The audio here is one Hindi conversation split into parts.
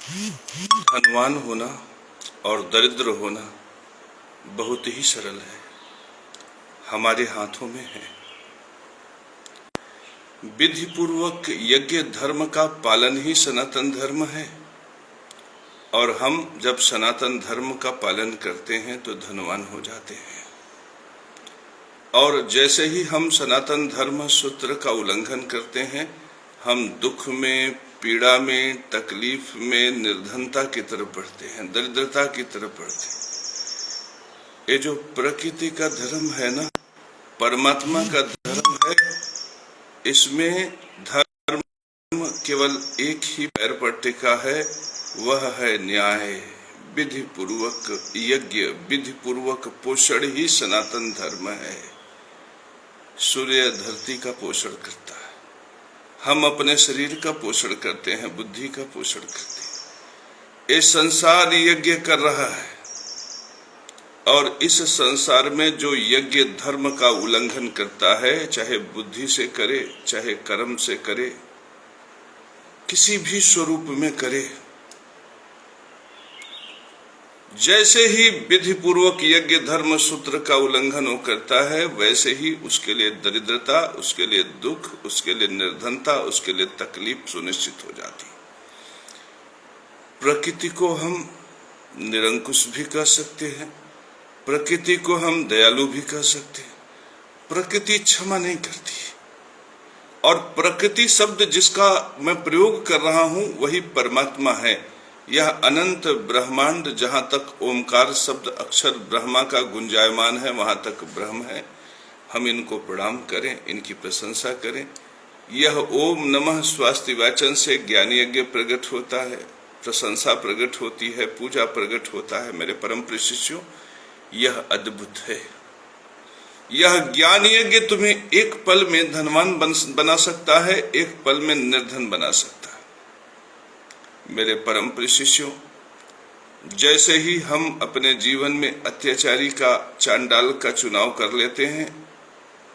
धनवान होना और दरिद्र होना बहुत ही सरल है, हमारे हाथों में है। विधि पूर्वक यज्ञ धर्म का पालन ही सनातन धर्म है, और हम जब सनातन धर्म का पालन करते हैं तो धनवान हो जाते हैं। और जैसे ही हम सनातन धर्म सूत्र का उल्लंघन करते हैं, हम दुख में, पीड़ा में, तकलीफ में, निर्धनता की तरफ बढ़ते हैं, दरिद्रता की तरफ बढ़ते हैं। ये जो प्रकृति का धर्म है ना, परमात्मा का धर्म है, इसमें धर्म केवल एक ही पैर पर टिका है, वह है न्याय। विधि पूर्वक यज्ञ, विधि पूर्वक पोषण ही सनातन धर्म है। सूर्य धरती का पोषण करता है, हम अपने शरीर का पोषण करते हैं, बुद्धि का पोषण करते हैं। ये संसार यज्ञ कर रहा है, और इस संसार में जो यज्ञ धर्म का उल्लंघन करता है, चाहे बुद्धि से करे, चाहे कर्म से करे, किसी भी स्वरूप में करे, जैसे ही विधि पूर्वक यज्ञ धर्म सूत्र का उल्लंघन वो करता है, वैसे ही उसके लिए दरिद्रता, उसके लिए दुख, उसके लिए निर्धनता, उसके लिए तकलीफ सुनिश्चित हो जाती। प्रकृति को हम निरंकुश भी कह सकते हैं, प्रकृति को हम दयालु भी कह सकते हैं। प्रकृति क्षमा नहीं करती, और प्रकृति शब्द जिसका मैं प्रयोग कर रहा हूं वही परमात्मा है। यह अनंत ब्रह्मांड, जहां तक ओमकार शब्द अक्षर ब्रह्मा का गुंजायमान है, वहां तक ब्रह्म है। हम इनको प्रणाम करें, इनकी प्रशंसा करें। यह ओम नमः स्वास्ति वाचन से ज्ञान यज्ञ प्रकट होता है, प्रशंसा प्रकट होती है, पूजा प्रकट होता है। मेरे परम प्रिय शिष्यों, यह अद्भुत है। यह ज्ञान यज्ञ तुम्हें एक पल में धनवान बना सकता है, एक पल में निर्धन बना सकता है। मेरे परम प्रिय शिष्यों, जैसे ही हम अपने जीवन में अत्याचारी का, चांडाल का चुनाव कर लेते हैं,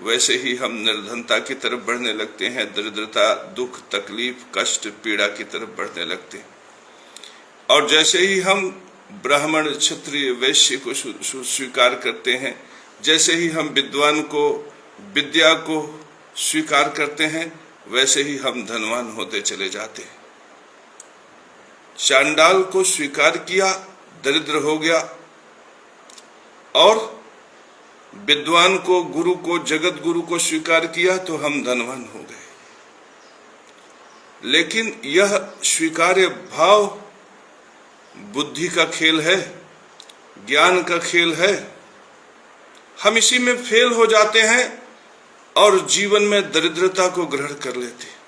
वैसे ही हम निर्धनता की तरफ बढ़ने लगते हैं, दरिद्रता, दुख, तकलीफ, कष्ट, पीड़ा की तरफ बढ़ने लगते हैं। और जैसे ही हम ब्राह्मण, क्षत्रिय, वैश्य को स्वीकार करते हैं, जैसे ही हम विद्वान को, विद्या को स्वीकार करते हैं, वैसे ही हम धनवान होते चले जाते हैं। चांडाल को स्वीकार किया, दरिद्र हो गया, और विद्वान को, गुरु को, जगत गुरु को स्वीकार किया तो हम धनवान हो गए। लेकिन यह स्वीकार्य भाव बुद्धि का खेल है, ज्ञान का खेल है। हम इसी में फेल हो जाते हैं और जीवन में दरिद्रता को ग्रहण कर लेते हैं।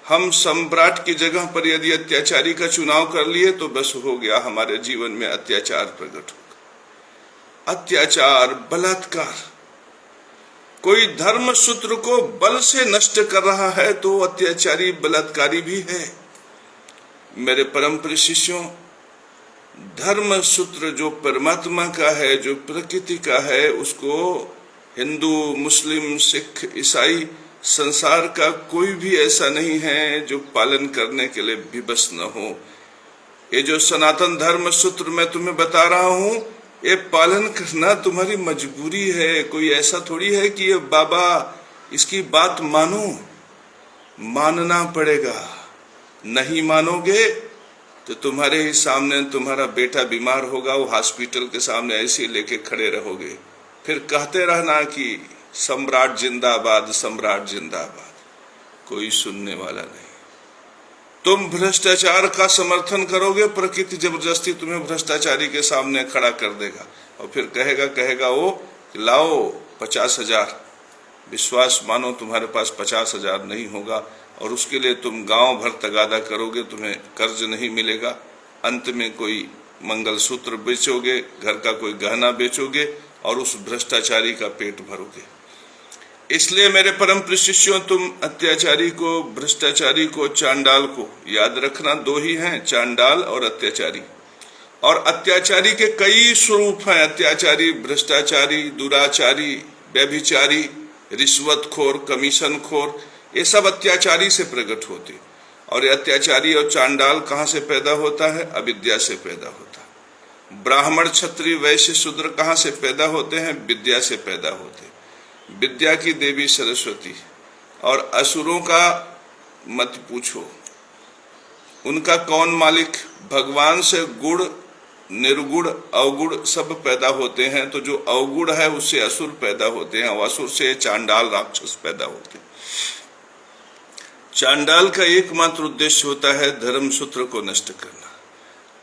हम सम्राट की जगह पर यदि अत्याचारी का चुनाव कर लिए तो बस हो गया, हमारे जीवन में अत्याचार प्रकट होगा। अत्याचार, बलात्कार, कोई धर्म सूत्र को बल से नष्ट कर रहा है तो अत्याचारी, बलात्कारी भी है। मेरे परम प्रिय शिष्यों, धर्म सूत्र जो परमात्मा का है, जो प्रकृति का है, उसको हिंदू, मुस्लिम, सिख, ईसाई, संसार का कोई भी ऐसा नहीं है जो पालन करने के लिए विवश न हो। ये जो सनातन धर्म सूत्र मैं तुम्हें बता रहा हूं, ये पालन करना तुम्हारी मजबूरी है। कोई ऐसा थोड़ी है कि ये बाबा इसकी बात मानो, मानना पड़ेगा। नहीं मानोगे तो तुम्हारे ही सामने तुम्हारा बेटा बीमार होगा, वो हॉस्पिटल के सामने ऐसे लेके खड़े रहोगे, फिर कहते रहना कि सम्राट जिंदाबाद, सम्राट जिंदाबाद। कोई सुनने वाला नहीं। तुम भ्रष्टाचार का समर्थन करोगे, प्रकृति जबरदस्ती तुम्हें भ्रष्टाचारी के सामने खड़ा कर देगा, और फिर कहेगा वो लाओ 50,000। विश्वास मानो तुम्हारे पास 50,000 नहीं होगा, और उसके लिए तुम गांव भर तगादा करोगे, तुम्हें कर्ज नहीं मिलेगा। अंत में कोई मंगलसूत्र बेचोगे, घर का कोई गहना बेचोगे, और उस भ्रष्टाचारी का पेट भरोगे। इसलिए मेरे परम प्रिय शिष्यों, तुम अत्याचारी को, भ्रष्टाचारी को, चांडाल को याद रखना, दो ही हैं, चांडाल और अत्याचारी। और अत्याचारी के कई स्वरूप हैं। अत्याचारी, भ्रष्टाचारी, दुराचारी, व्यभिचारी, रिश्वतखोर, कमीशनखोर, ये सब अत्याचारी से प्रकट होते। और ये अत्याचारी और चांडाल कहाँ से पैदा होता है? अविद्या से पैदा होता है। ब्राह्मण, क्षत्रिय, वैश्य, शूद्र कहाँ से पैदा होते हैं? विद्या से पैदा होते हैं। विद्या की देवी सरस्वती। और असुरों का मत पूछो, उनका कौन मालिक? भगवान से गुण, निर्गुण, अवगुण सब पैदा होते हैं। तो जो अवगुण है उससे असुर पैदा होते हैं और असुर से चांडाल राक्षस पैदा होते हैं। चांडाल का एकमात्र उद्देश्य होता है धर्म सूत्र को नष्ट करना,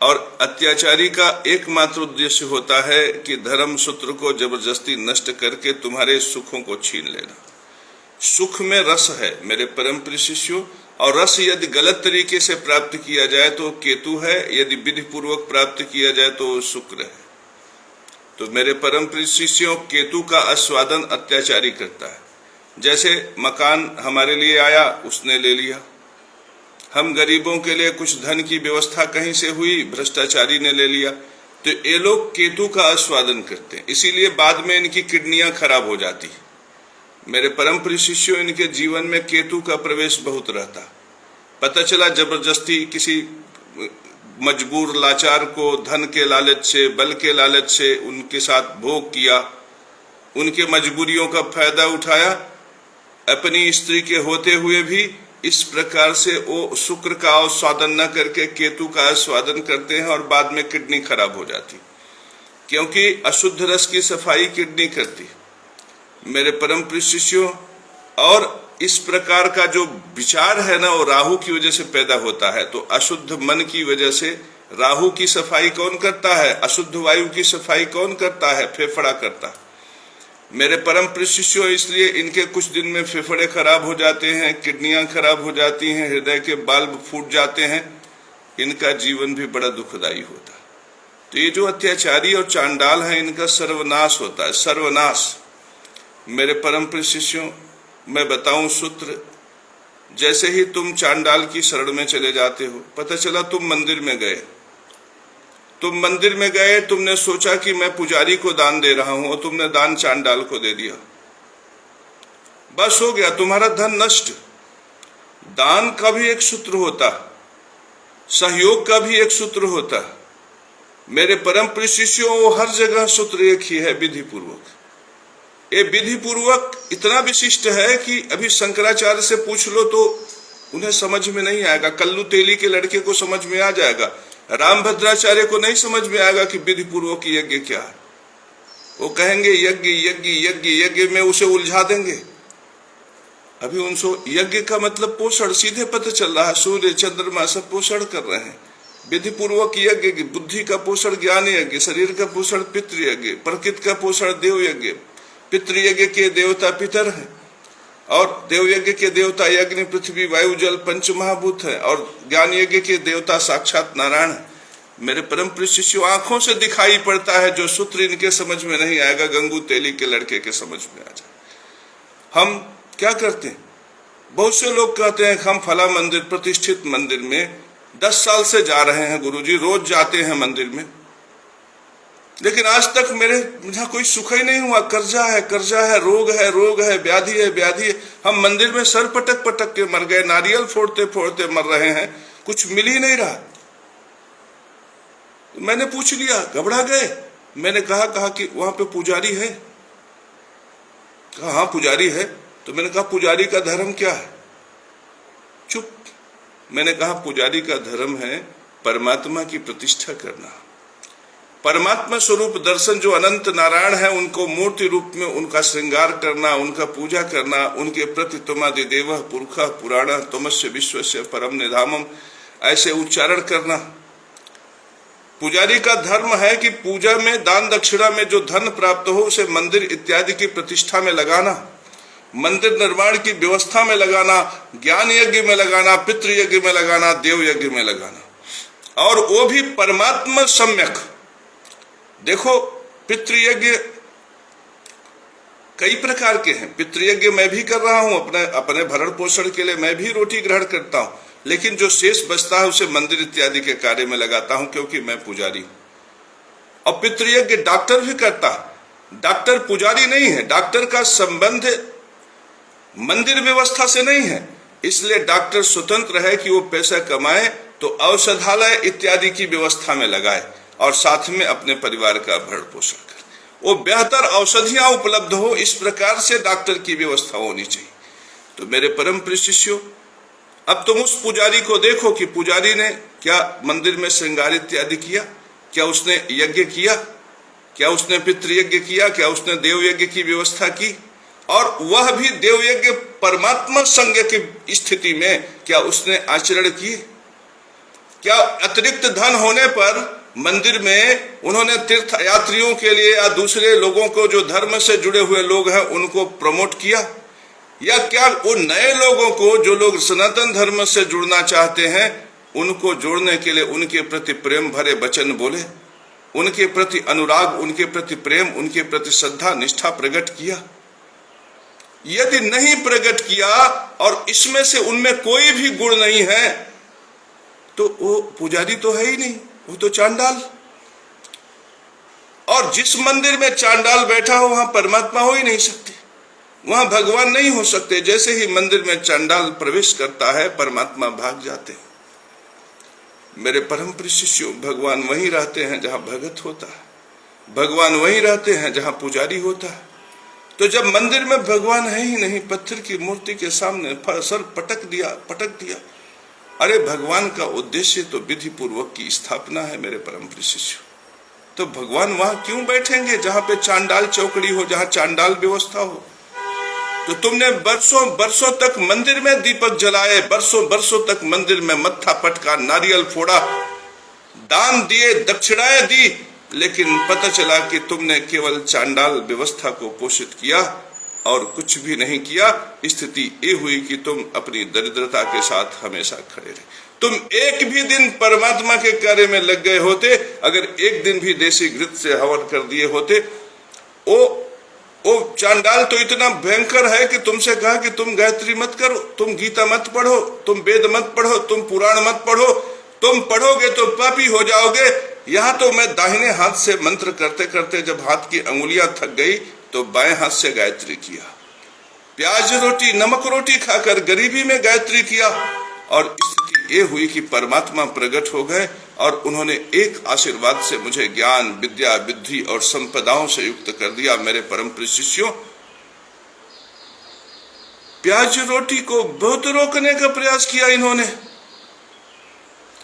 और अत्याचारी का एकमात्र उद्देश्य होता है कि धर्म सूत्र को जबरदस्ती नष्ट करके तुम्हारे सुखों को छीन लेना। सुख में रस है मेरे परम प्रिय शिष्यों, और रस यदि गलत तरीके से प्राप्त किया जाए तो केतु है, यदि विधि पूर्वक प्राप्त किया जाए तो शुक्र है। तो मेरे परम प्रिय शिष्यों, केतु का आस्वादन अत्याचारी करता है। जैसे मकान हमारे लिए आया, उसने ले लिया। हम गरीबों के लिए कुछ धन की व्यवस्था कहीं से हुई, भ्रष्टाचारी ने ले लिया। तो ये लोग केतु का आस्वादन करते हैं, इसीलिए बाद में इनकी किडनियां खराब हो जाती है। मेरे परम प्रिय शिष्यों, इनके जीवन में केतु का प्रवेश बहुत रहता। पता चला जबरदस्ती किसी मजबूर लाचार को धन के लालच से, बल के लालच से उनके साथ भोग किया, उनके मजबूरियों का फायदा उठाया। अपनी स्त्री के होते हुए भी इस प्रकार से वो शुक्र का आस्वादन न करके केतु का आस्वादन करते हैं और बाद में किडनी खराब हो जाती, क्योंकि अशुद्ध रस की सफाई किडनी करती। मेरे परम प्रिय शिष्यों, और इस प्रकार का जो विचार है ना, वो राहु की वजह से पैदा होता है। तो अशुद्ध मन की वजह से राहु की सफाई कौन करता है? अशुद्ध वायु की सफाई कौन करता है? फेफड़ा करता है। मेरे परम प्रिय शिष्यों, इसलिए इनके कुछ दिन में फेफड़े खराब हो जाते हैं, किडनियां खराब हो जाती हैं, हृदय के बाल्ब फूट जाते हैं, इनका जीवन भी बड़ा दुखदायी होता है। तो ये जो अत्याचारी और चांडाल है, इनका सर्वनाश होता है, सर्वनाश। मेरे परम प्रिय शिष्यों, मैं बताऊं सूत्र, जैसे ही तुम चांडाल की शरण में चले जाते हो, पता चला तुम मंदिर में गए, तुमने सोचा कि मैं पुजारी को दान दे रहा हूं, और तुमने दान चांडाल को दे दिया, बस हो गया, तुम्हारा धन नष्ट। दान का भी एक सूत्र होता, सहयोग का भी एक सूत्र होता। मेरे परम प्रिय शिष्यों, वो हर जगह सूत्र एक ही है, विधि पूर्वक। ये विधि पूर्वक इतना विशिष्ट है कि अभी शंकराचार्य से पूछ लो तो उन्हें समझ में नहीं आएगा। कल्लू तेली के लड़के को समझ में आ जाएगा, रामभद्राचार्य को नहीं समझ में आएगा कि विधि पूर्वक यज्ञ क्या है। वो कहेंगे यज्ञ यज्ञ यज्ञ यज्ञ में उसे उलझा देंगे। अभी उनसे यज्ञ का मतलब पोषण सीधे पता चल रहा है, सूर्य चंद्रमा सब पोषण कर रहे हैं। विधि पूर्वक यज्ञ, बुद्धि का पोषण ज्ञान यज्ञ, शरीर का पोषण पितृ यज्ञ, प्रकृति का पोषण देव यज्ञ। पितृयज्ञ के देवता पितर हैं, और देव यज्ञ के देवता अग्नि, पृथ्वी, वायु, जल, पंच महाभूत है, और ज्ञान यज्ञ के देवता साक्षात नारायण है। मेरे परम प्रिय शिष्यों, आंखों से दिखाई पड़ता है, जो सूत्र इनके समझ में नहीं आएगा, गंगू तेली के लड़के के समझ में आ जाए। हम क्या करते हैं? बहुत से लोग कहते हैं हम फला मंदिर, प्रतिष्ठित मंदिर में 10 साल से जा रहे हैं गुरुजी, रोज जाते हैं मंदिर में, लेकिन आज तक मेरे मुझे कोई सुख ही नहीं हुआ। कर्जा है, रोग है, व्याधि है। हम मंदिर में सर पटक पटक के मर गए, नारियल फोड़ते फोड़ते मर रहे हैं, कुछ मिल ही नहीं रहा। मैंने पूछ लिया, घबरा गए। मैंने कहा कि वहां पे पुजारी है? कहा हाँ पुजारी है। तो मैंने कहा पुजारी का धर्म क्या है? चुप। मैंने कहा पुजारी का धर्म है परमात्मा की प्रतिष्ठा करना, परमात्मा स्वरूप दर्शन, जो अनंत नारायण है उनको मूर्ति रूप में उनका श्रृंगार करना, उनका पूजा करना, उनके प्रति तुमादि देव पुरख पुराण तमस्य विश्वस्य परम निधामम ऐसे उच्चारण करना। पुजारी का धर्म है कि पूजा में, दान दक्षिणा में जो धन प्राप्त हो उसे मंदिर इत्यादि की प्रतिष्ठा में लगाना, मंदिर निर्माण की व्यवस्था में लगाना, ज्ञान यज्ञ में लगाना, पितृ यज्ञ में लगाना, देव यज्ञ में लगाना, और वो भी परमात्मा सम्यक। देखो पितृयज्ञ कई प्रकार के हैं। पितृयज्ञ मैं भी कर रहा हूं, अपने भरण पोषण के लिए मैं भी रोटी ग्रहण करता हूं, लेकिन जो शेष बचता है उसे मंदिर इत्यादि के कार्य में लगाता हूं, क्योंकि मैं पुजारी हूं। और पितृयज्ञ डॉक्टर भी करता है, डॉक्टर पुजारी नहीं है। डॉक्टर का संबंध मंदिर व्यवस्था से नहीं है, इसलिए डॉक्टर स्वतंत्र है कि वो पैसा कमाए तो औषधालय इत्यादि की व्यवस्था में लगाए और साथ में अपने परिवार का भरण पोषण करे, वो बेहतर औषधियां उपलब्ध हो, इस प्रकार से डॉक्टर की व्यवस्था होनी चाहिए। तो मेरे परम प्रिय शिष्यों, अब तुम उस पुजारी को देखो कि पुजारी ने क्या मंदिर में श्रृंगार इत्यादि किया, क्या उसने यज्ञ किया, क्या उसने पितृयज्ञ किया, क्या उसने देव यज्ञ की व्यवस्था की, और वह भी देव यज्ञ परमात्मा संज्ञ की स्थिति में क्या उसने आचरण किए? क्या अतिरिक्त धन होने पर मंदिर में उन्होंने तीर्थ यात्रियों के लिए या दूसरे लोगों को जो धर्म से जुड़े हुए लोग हैं उनको प्रमोट किया? या क्या उन नए लोगों को जो लोग सनातन धर्म से जुड़ना चाहते हैं उनको जोड़ने के लिए उनके प्रति प्रेम भरे वचन बोले, उनके प्रति अनुराग, उनके प्रति प्रेम, उनके प्रति श्रद्धा निष्ठा प्रकट किया? यदि नहीं प्रकट किया और इसमें से उनमें कोई भी गुण नहीं है तो वो पुजारी तो है ही नहीं, वो तो चांडाल। और जिस मंदिर में चांडाल बैठा हो वहां परमात्मा हो ही नहीं सकते, वहां भगवान नहीं हो सकते। जैसे ही मंदिर में चांडाल प्रवेश करता है परमात्मा भाग जाते हैं। मेरे परम प्रिय शिष्यों, भगवान वहीं रहते हैं जहां भगत होता है, भगवान वहीं रहते हैं जहां पुजारी होता है। तो जब मंदिर में भगवान है ही नहीं, पत्थर की मूर्ति के सामने सर पटक दिया, अरे भगवान का उद्देश्य तो विधि पूर्वक की स्थापना है मेरे परम प्रिय शिष्यों। तो भगवान वहां क्यों बैठेंगे जहां पे चांडाल चौकड़ी हो, जहां चांडाल व्यवस्था हो? तो तुमने बरसों तक मंदिर में दीपक जलाए, बरसों तक मंदिर में मत्था पटका, नारियल फोड़ा, दान दिए, दक्षिणाएं दी, लेकिन पता चला कि तुमने केवल चांडाल व्यवस्था को पोषित किया और कुछ भी नहीं किया। स्थिति ये हुई कि तुम अपनी दरिद्रता के साथ हमेशा खड़े रहे। तुम एक भी दिन परमात्मा के कार्य में लग गए होते, अगर एक दिन भी देसी घृत से हवन कर दिए होते। वो चांडाल तो इतना भयंकर है कि तुमसे कहा कि तुम गायत्री मत करो, तुम गीता मत पढ़ो, तुम वेद मत पढ़ो, तुम पुराण मत पढ़ो, तुम पढ़ोगे तो पापी हो जाओगे। यहाँ तो मैं दाहिने हाथ से मंत्र करते करते जब हाथ की अंगुलियां थक गई तो बाएं हाथ से गायत्री किया, प्याज रोटी नमक रोटी खाकर गरीबी में गायत्री किया, और स्थिति ये हुई कि परमात्मा प्रकट हो गए और उन्होंने एक आशीर्वाद से मुझे ज्ञान, विद्या, बुद्धि और संपदाओं से युक्त कर दिया। मेरे परम प्रिय शिष्यों, प्याज रोटी को बहुत रोकने का प्रयास किया इन्होंने,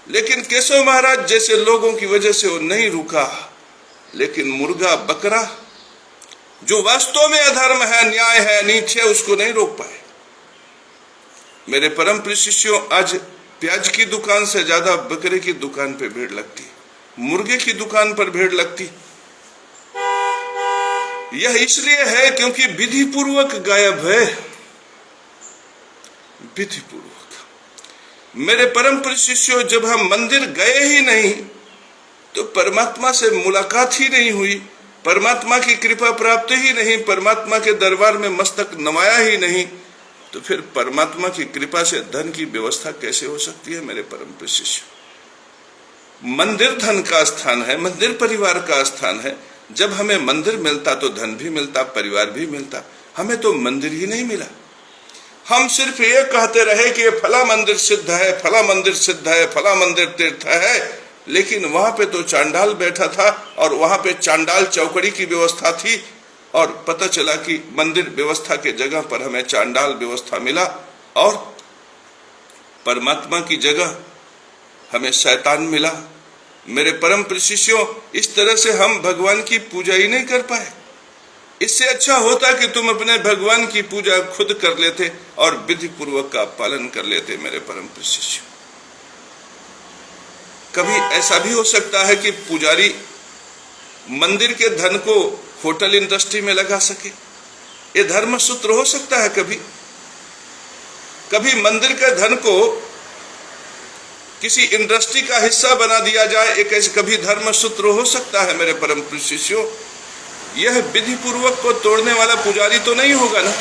लेकिन केशव महाराज जैसे लोगों की वजह से वो नहीं रुका। लेकिन मुर्गा, बकरा जो वास्तव में अधर्म है, न्याय है, नीच है, उसको नहीं रोक पाए। मेरे परम प्रिय शिष्यों, आज प्याज की दुकान से ज्यादा बकरे की दुकान पे भीड़ लगती, मुर्गे की दुकान पर भीड़ लगती। यह इसलिए है क्योंकि विधि पूर्वक गायब है, विधि पूर्वक। मेरे परम प्रिय शिष्यों, जब हम मंदिर गए ही नहीं तो परमात्मा से मुलाकात ही नहीं हुई, परमात्मा की कृपा प्राप्त ही नहीं, परमात्मा के दरबार में मस्तक नवाया ही नहीं, तो फिर परमात्मा की कृपा से धन की व्यवस्था कैसे हो सकती है? मेरे परम प्रिय शिष्य, मंदिर धन का स्थान है, मंदिर परिवार का स्थान है। जब हमें मंदिर मिलता तो धन भी मिलता, परिवार भी मिलता। हमें तो मंदिर ही नहीं मिला। हम सिर्फ ये कहते रहे कि फला मंदिर सिद्ध है, फला मंदिर सिद्ध है, फला मंदिर तीर्थ है, लेकिन वहां पे तो चांडाल बैठा था और वहां पे चांडाल चौकड़ी की व्यवस्था थी, और पता चला कि मंदिर व्यवस्था के जगह पर हमें चांडाल व्यवस्था मिला और परमात्मा की जगह हमें शैतान मिला। मेरे परम प्रिय शिष्यों, इस तरह से हम भगवान की पूजा ही नहीं कर पाए। इससे अच्छा होता कि तुम अपने भगवान की पूजा खुद कर लेते और विधि पूर्वक का पालन कर लेते। मेरे परम प्रिय शिष्यों, कभी ऐसा भी हो सकता है कि पुजारी मंदिर के धन को होटल इंडस्ट्री में लगा सके, ये धर्म सूत्र हो सकता है। कभी मंदिर के धन को किसी इंडस्ट्री का हिस्सा बना दिया जाए, एक ऐसे कभी धर्म सूत्र हो सकता है। मेरे परम प्रिय शिष्यों, यह विधि पूर्वक को तोड़ने वाला पुजारी तो नहीं होगा ना।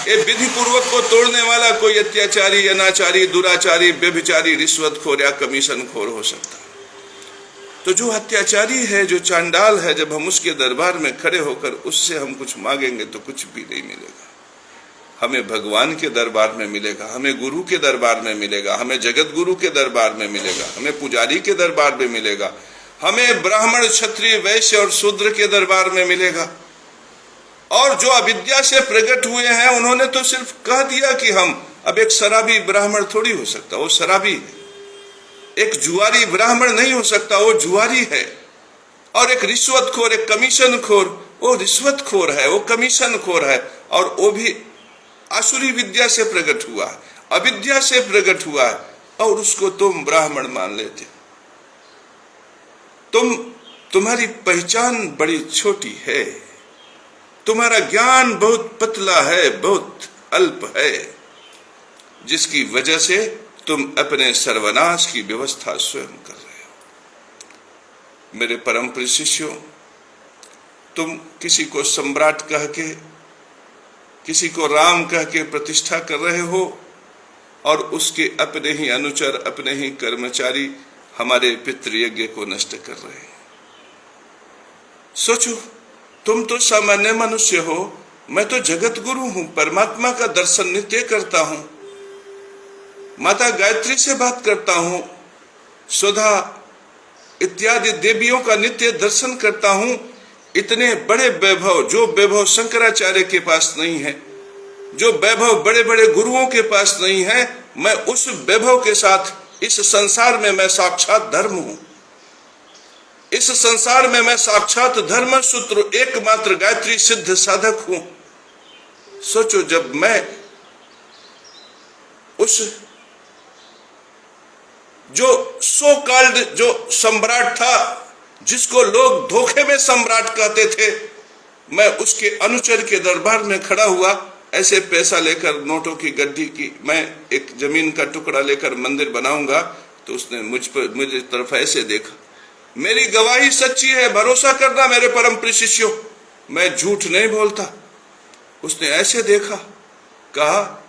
ये विधि पूर्वक को तोड़ने वाला कोई अत्याचारी, अनाचारी, दुराचारी, व्यभिचारी, रिश्वतखोर या कमीशन खोर हो सकता है। तो जो अत्याचारी है, जो चांडाल है, जब हम उसके दरबार में खड़े होकर उससे हम कुछ मांगेंगे तो कुछ भी नहीं मिलेगा। हमें भगवान के दरबार में मिलेगा, हमें गुरु के दरबार में मिलेगा, हमें जगत गुरु के दरबार में मिलेगा, हमें पुजारी के दरबार में मिलेगा, हमें ब्राह्मण क्षत्रिय वैश्य और शूद्र के दरबार में मिलेगा। और जो अविद्या से प्रकट हुए हैं उन्होंने तो सिर्फ कह दिया कि हम, अब एक शराबी ब्राह्मण थोड़ी हो सकता, वो शराबी है। एक जुआरी ब्राह्मण नहीं हो सकता, वो जुआरी है। और एक रिश्वतखोर, एक कमीशन खोर, वो रिश्वतखोर है, वो कमीशन खोर है। और वो भी आसुरी विद्या से प्रकट हुआ है, अविद्या से प्रकट हुआ है, और उसको तुम ब्राह्मण मान लेते। तुम्हारी पहचान बड़ी छोटी है, तुम्हारा ज्ञान बहुत पतला है, बहुत अल्प है, जिसकी वजह से तुम अपने सर्वनाश की व्यवस्था स्वयं कर रहे हो। मेरे परम प्रिय शिष्यों, तुम किसी को सम्राट कह के, किसी को राम कह के प्रतिष्ठा कर रहे हो, और उसके अपने ही अनुचर, अपने ही कर्मचारी हमारे पितृयज्ञ को नष्ट कर रहे हैं। सोचो, तुम तो सामान्य मनुष्य हो, मैं तो जगत गुरु हूं, परमात्मा का दर्शन नित्य करता हूं, माता गायत्री से बात करता हूं, सुधा इत्यादि देवियों का नित्य दर्शन करता हूं। इतने बड़े वैभव, जो वैभव शंकराचार्य के पास नहीं है, जो वैभव बड़े बड़े गुरुओं के पास नहीं है, मैं उस वैभव के साथ इस संसार में मैं साक्षात धर्म हूं। इस संसार में मैं साक्षात धर्म सूत्र एकमात्र गायत्री सिद्ध साधक हूं। सोचो, जब मैं उस जो सो कॉल्ड जो सम्राट था, जिसको लोग धोखे में सम्राट कहते थे, मैं उसके अनुचर के दरबार में खड़ा हुआ, ऐसे पैसा लेकर, नोटों की गड्डी की, मैं एक जमीन का टुकड़ा लेकर मंदिर बनाऊंगा, तो उसने मुझे तरफ ऐसे देखा। मेरी गवाही सच्ची है, भरोसा करना मेरे परम प्रिय शिष्यों, मैं झूठ नहीं बोलता। उसने ऐसे देखा, कहा,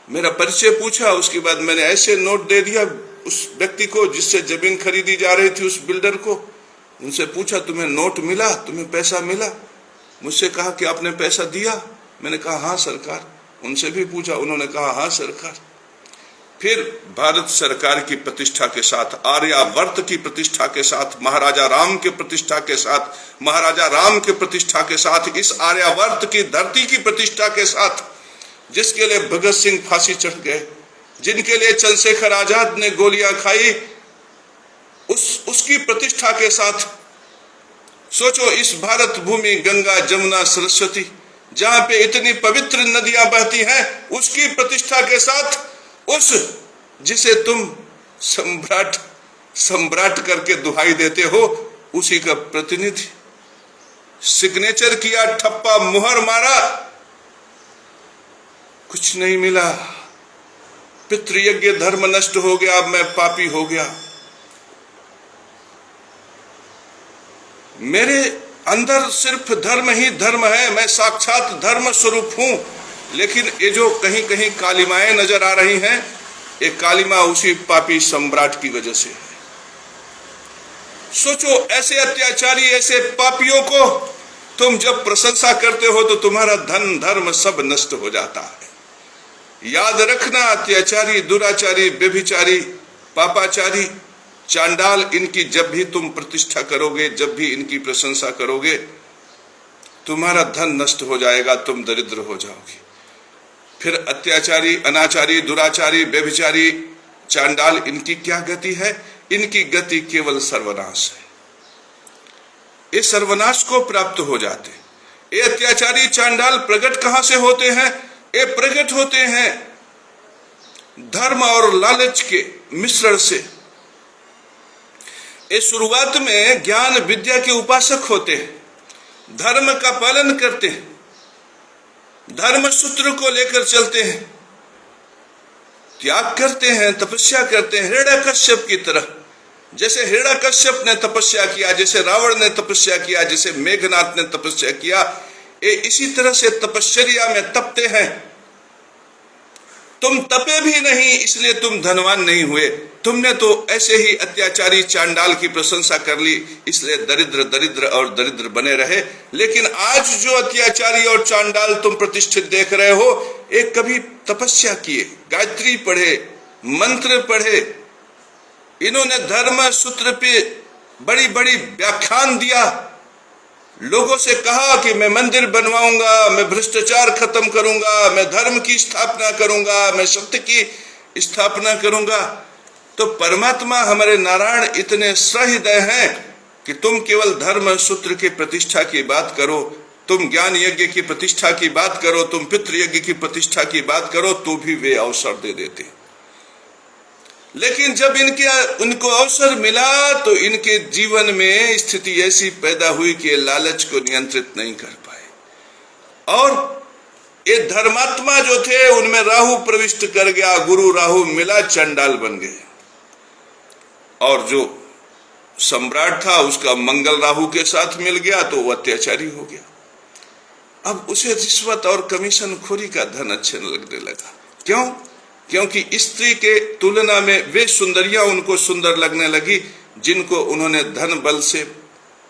मेरा परिचय पूछा, उसके बाद मैंने ऐसे नोट दे दिया उस व्यक्ति को जिससे जमीन खरीदी जा रही थी, उस बिल्डर को। उनसे पूछा, तुम्हें नोट मिला, तुम्हें पैसा मिला? मुझसे कहा कि आपने पैसा दिया। मैंने कहा हाँ सरकार। उनसे भी पूछा, उन्होंने कहा हाँ सरकार। फिर भारत सरकार की प्रतिष्ठा के साथ, आर्यावर्त की प्रतिष्ठा के साथ, महाराजा राम के प्रतिष्ठा के साथ, महाराजा राम के प्रतिष्ठा के साथ, इस आर्यावर्त की धरती की प्रतिष्ठा के साथ, जिसके लिए भगत सिंह फांसी चढ़ गए, जिनके लिए चंद्रशेखर आजाद ने गोलियां खाई, उसकी प्रतिष्ठा के साथ सोचो, इस भारत भूमि गंगा जमुना सरस्वती, जहां पे इतनी पवित्र नदियां बहती हैं, उसकी प्रतिष्ठा के साथ, उस जिसे तुम सम्राट करके दुहाई देते हो, उसी का प्रतिनिधि सिग्नेचर किया, ठप्पा मुहर मारा, कुछ नहीं मिला। पितृयज्ञ धर्म नष्ट हो गया, अब मैं पापी हो गया। मेरे अंदर सिर्फ धर्म ही धर्म है, मैं साक्षात धर्म स्वरूप हूं। लेकिन ये जो कहीं कहीं कालिमाएं नजर आ रही हैं, ये कालिमा उसी पापी सम्राट की वजह से है। सोचो, ऐसे अत्याचारी, ऐसे पापियों को तुम जब प्रशंसा करते हो तो तुम्हारा धन धर्म सब नष्ट हो जाता है। याद रखना, अत्याचारी, दुराचारी, व्यभिचारी, पापाचारी, चांडाल, इनकी जब भी तुम प्रतिष्ठा करोगे, जब भी इनकी प्रशंसा करोगे, तुम्हारा धन नष्ट हो जाएगा, तुम दरिद्र हो जाओगे। फिर अत्याचारी, अनाचारी, दुराचारी, व्यभिचारी, चांडाल, इनकी क्या गति है? इनकी गति केवल सर्वनाश है। ये सर्वनाश को प्राप्त हो जाते। ये अत्याचारी, चांडाल प्रकट कहां से होते हैं? ये प्रकट होते हैं धर्म और लालच के मिश्रण से। ये शुरुआत में ज्ञान विद्या के उपासक होते हैं, धर्म का पालन करते हैं, धर्म सूत्र को लेकर चलते हैं, त्याग करते हैं, तपस्या करते हैं, हिरण्यकश्यप की तरह। जैसे हिरण्यकश्यप ने तपस्या किया, जैसे रावण ने तपस्या किया, जैसे मेघनाथ ने तपस्या किया, ये इसी तरह से तपश्चर्या में तपते हैं। तुम तपे भी नहीं इसलिए तुम धनवान नहीं हुए, तुमने तो ऐसे ही अत्याचारी चांडाल की प्रशंसा कर ली इसलिए दरिद्र दरिद्र और दरिद्र बने रहे। लेकिन आज जो अत्याचारी और चांडाल तुम प्रतिष्ठित देख रहे हो, एक कभी तपस्या किए, गायत्री पढ़े, मंत्र पढ़े, इन्होंने धर्म सूत्र पे बड़ी बड़ी व्याख्यान दिया, लोगों से कहा कि मैं मंदिर बनवाऊंगा, मैं भ्रष्टाचार खत्म करूंगा, मैं धर्म की स्थापना करूंगा, मैं सत्य की स्थापना करूंगा। तो परमात्मा हमारे नारायण इतने सहृदय हैं कि तुम केवल धर्म सूत्र की प्रतिष्ठा की बात करो, तुम ज्ञान यज्ञ की प्रतिष्ठा की बात करो, तुम पितृ यज्ञ की प्रतिष्ठा की बात करो, तो भी वे अवसर दे देते। लेकिन जब उनको अवसर मिला तो इनके जीवन में स्थिति ऐसी पैदा हुई कि लालच को नियंत्रित नहीं कर पाए और ये धर्मात्मा जो थे उनमें राहु प्रविष्ट कर गया, गुरु राहु मिला, चंडाल बन गए। और जो सम्राट था उसका मंगल राहु के साथ मिल गया तो वो अत्याचारी हो गया। अब उसे रिश्वत और कमीशन खोरी का धन अच्छे लगने लगा। क्यों? क्योंकि स्त्री के तुलना में वे सुंदरियां उनको सुंदर लगने लगी जिनको उन्होंने धन बल से,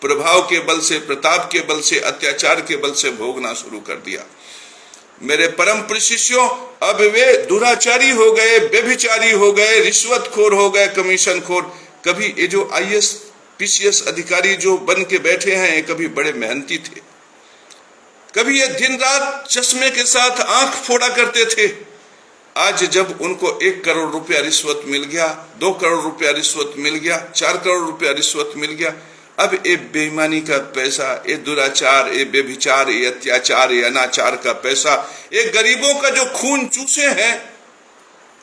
प्रभाव के बल से, प्रताप के बल से, अत्याचार के बल से भोगना शुरू कर दिया। मेरे परम प्रिय शिष्यों, अब वे दुराचारी हो गए, व्यभिचारी हो गए, रिश्वतखोर हो गए, कमीशन खोर। कभी ये जो IAS PCS अधिकारी जो बन के बैठे हैं, ये कभी बड़े मेहनती थे, कभी ये दिन रात चश्मे के साथ आंख फोड़ा करते थे। आज जब उनको 1 करोड़ रुपया रिश्वत मिल गया, 2 करोड़ रुपया रिश्वत मिल गया, 4 करोड़ रुपया रिश्वत मिल गया, अब ये बेईमानी का पैसा, ये दुराचार, ये व्यभिचार, ये अत्याचार, ये अनाचार का पैसा, ये गरीबों का जो खून चूसे हैं,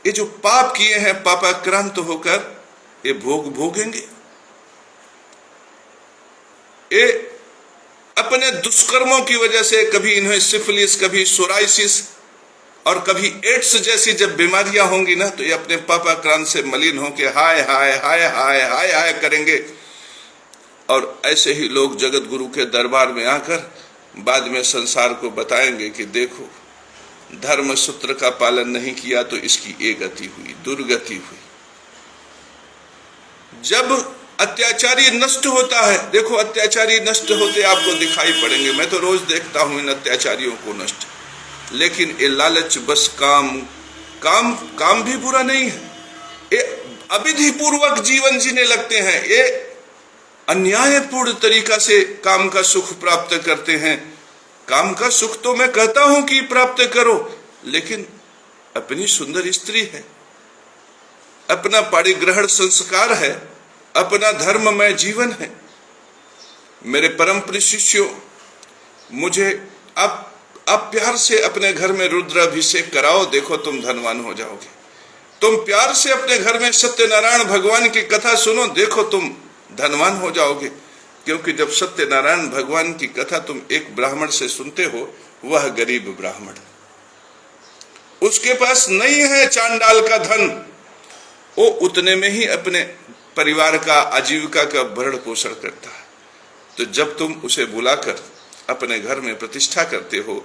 ये जो पाप किए हैं, पापाक्रांत होकर ये भोगेंगे। ये अपने दुष्कर्मों की वजह से कभी इन्हें सिफिलिस, कभी सोराइसिस और कभी एड्स जैसी जब बीमारियां होंगी ना, तो ये अपने पापाक्रांत से मलिन होकर हाय हाय हाय हाय हाय हाय करेंगे। और ऐसे ही लोग जगत गुरु के दरबार में आकर बाद में संसार को बताएंगे कि देखो, धर्म सूत्र का पालन नहीं किया तो इसकी ये गति हुई, दुर्गति हुई। जब अत्याचारी नष्ट होता है, देखो अत्याचारी नष्ट होते आपको दिखाई पड़ेंगे, मैं तो रोज देखता हूं इन अत्याचारियों को नष्ट। लेकिन ये लालच, बस काम भी बुरा नहीं है, ये अविधि पूर्वक जीवन जीने लगते हैं, ये अन्यायपूर्ण तरीका से काम का सुख प्राप्त करते हैं। काम का सुख तो मैं कहता हूं कि प्राप्त करो, लेकिन अपनी सुंदर स्त्री है, अपना पारिग्रहण संस्कार है, अपना धर्ममय जीवन है। मेरे परम प्रिय शिष्यों, मुझे आप प्यार से अपने घर में रुद्राभिषेक कराओ, देखो तुम धनवान हो जाओगे। तुम प्यार से अपने घर में सत्यनारायण भगवान की कथा सुनो, देखो तुम धनवान हो जाओगे। क्योंकि जब सत्यनारायण भगवान की कथा तुम एक ब्राह्मण से सुनते हो, वह गरीब ब्राह्मण, उसके पास नहीं है चांडाल का धन, वो उतने में ही अपने परिवार का, आजीविका का भरण पोषण करता है। तो जब तुम उसे बुलाकर अपने घर में प्रतिष्ठा करते हो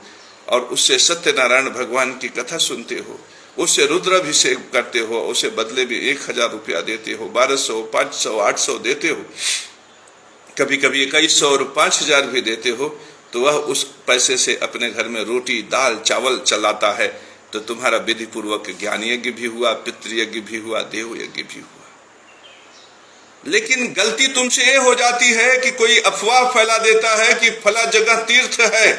और उससे सत्यनारायण भगवान की कथा सुनते हो, उससे रुद्राभिषेक करते हो, उसे बदले में 1000 रुपया देते हो, 1200, 500, 800 देते हो, कभी कभी 2100 और 5000 भी देते हो, तो वह उस पैसे से अपने घर में रोटी दाल चावल चलाता है। तो तुम्हारा विधि पूर्वक ज्ञान यज्ञ भी हुआ, पितृयज्ञ भी हुआ, देव यज्ञ भी हुआ। लेकिन गलती तुमसे ये हो जाती है कि कोई अफवाह फैला देता है कि फला जगह तीर्थ है,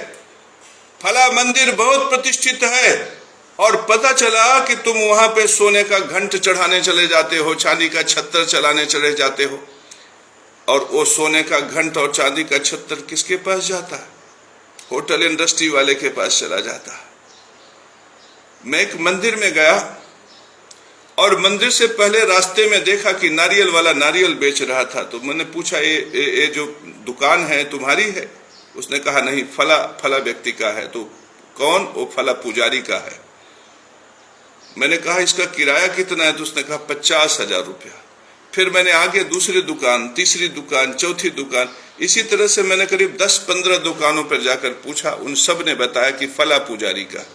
फला मंदिर बहुत प्रतिष्ठित है, और पता चला कि तुम वहां पे सोने का घंट चढ़ाने चले जाते हो, चांदी का छत्तर चलाने चले जाते हो, और वो सोने का घंट और चांदी का छत्तर किसके पास जाता है? होटल इंडस्ट्री वाले के पास चला जाता है। मैं एक मंदिर में गया और मंदिर से पहले रास्ते में देखा कि नारियल वाला नारियल बेच रहा था। तो मैंने पूछा, ये जो दुकान है तुम्हारी है? उसने कहा नहीं, फला व्यक्ति का है। तो कौन? वो फला पुजारी का है। मैंने कहा इसका किराया कितना है? तो उसने कहा 50,000 रुपया। फिर मैंने आगे दूसरी दुकान, तीसरी दुकान, चौथी दुकान, इसी तरह से मैंने करीब 10-15 दुकानों पर जाकर पूछा। उन सब ने बताया कि फला पुजारी का।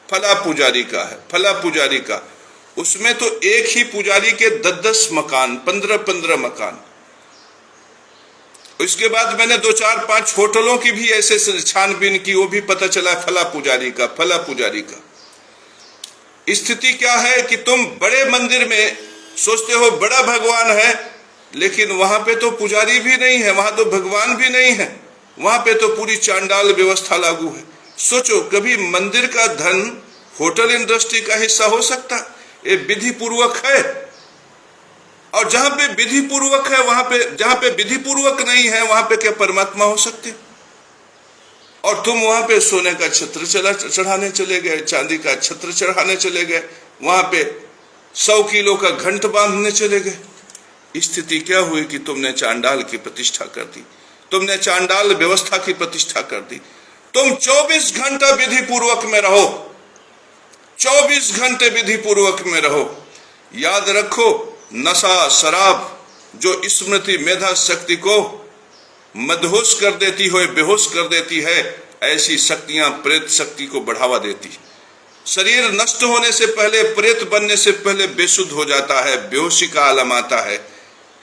फला पुजारी का है, फला पुजारी का। उसमें तो एक ही पुजारी के 10-10 मकान, 15-15 मकान। उसके बाद मैंने 2-4-5 होटलों की भी ऐसे छानबीन की, वो भी पता चला फला पुजारी का, फला पुजारी का। स्थिति क्या है कि तुम बड़े मंदिर में सोचते हो बड़ा भगवान है, लेकिन वहां पे तो पुजारी भी नहीं है, वहां तो भगवान भी नहीं है, वहां पे तो पूरी चांडाल व्यवस्था लागू है। सोचो, कभी मंदिर का धन होटल इंडस्ट्री का हिस्सा हो सकता? ये विधि पूर्वक है। और जहां पे विधि पूर्वक है, वहां पे, जहां पे विधि पूर्वक नहीं है, वहां पे क्या परमात्मा हो सकते? और तुम वहां पे सोने का छत्र चढ़ाने चले गए, चांदी का छत्र चढ़ाने चले गए, वहां पे 100 किलो का घंट बांधने चले गए। स्थिति क्या हुई कि तुमने चांडाल की प्रतिष्ठा कर दी, तुमने चांडाल व्यवस्था की प्रतिष्ठा कर दी। तुम 24 घंटा विधि पूर्वक में रहो, 24 घंटे विधि पूर्वक में रहो। याद रखो, नशा शराब जो स्मृति मेधा शक्ति को मदहोश कर देती हो, बेहोश कर देती है, ऐसी शक्तियां प्रेत शक्ति को बढ़ावा देती। शरीर नष्ट होने से पहले, प्रेत बनने से पहले बेसुध हो जाता है, बेहोशी का आलम आता है।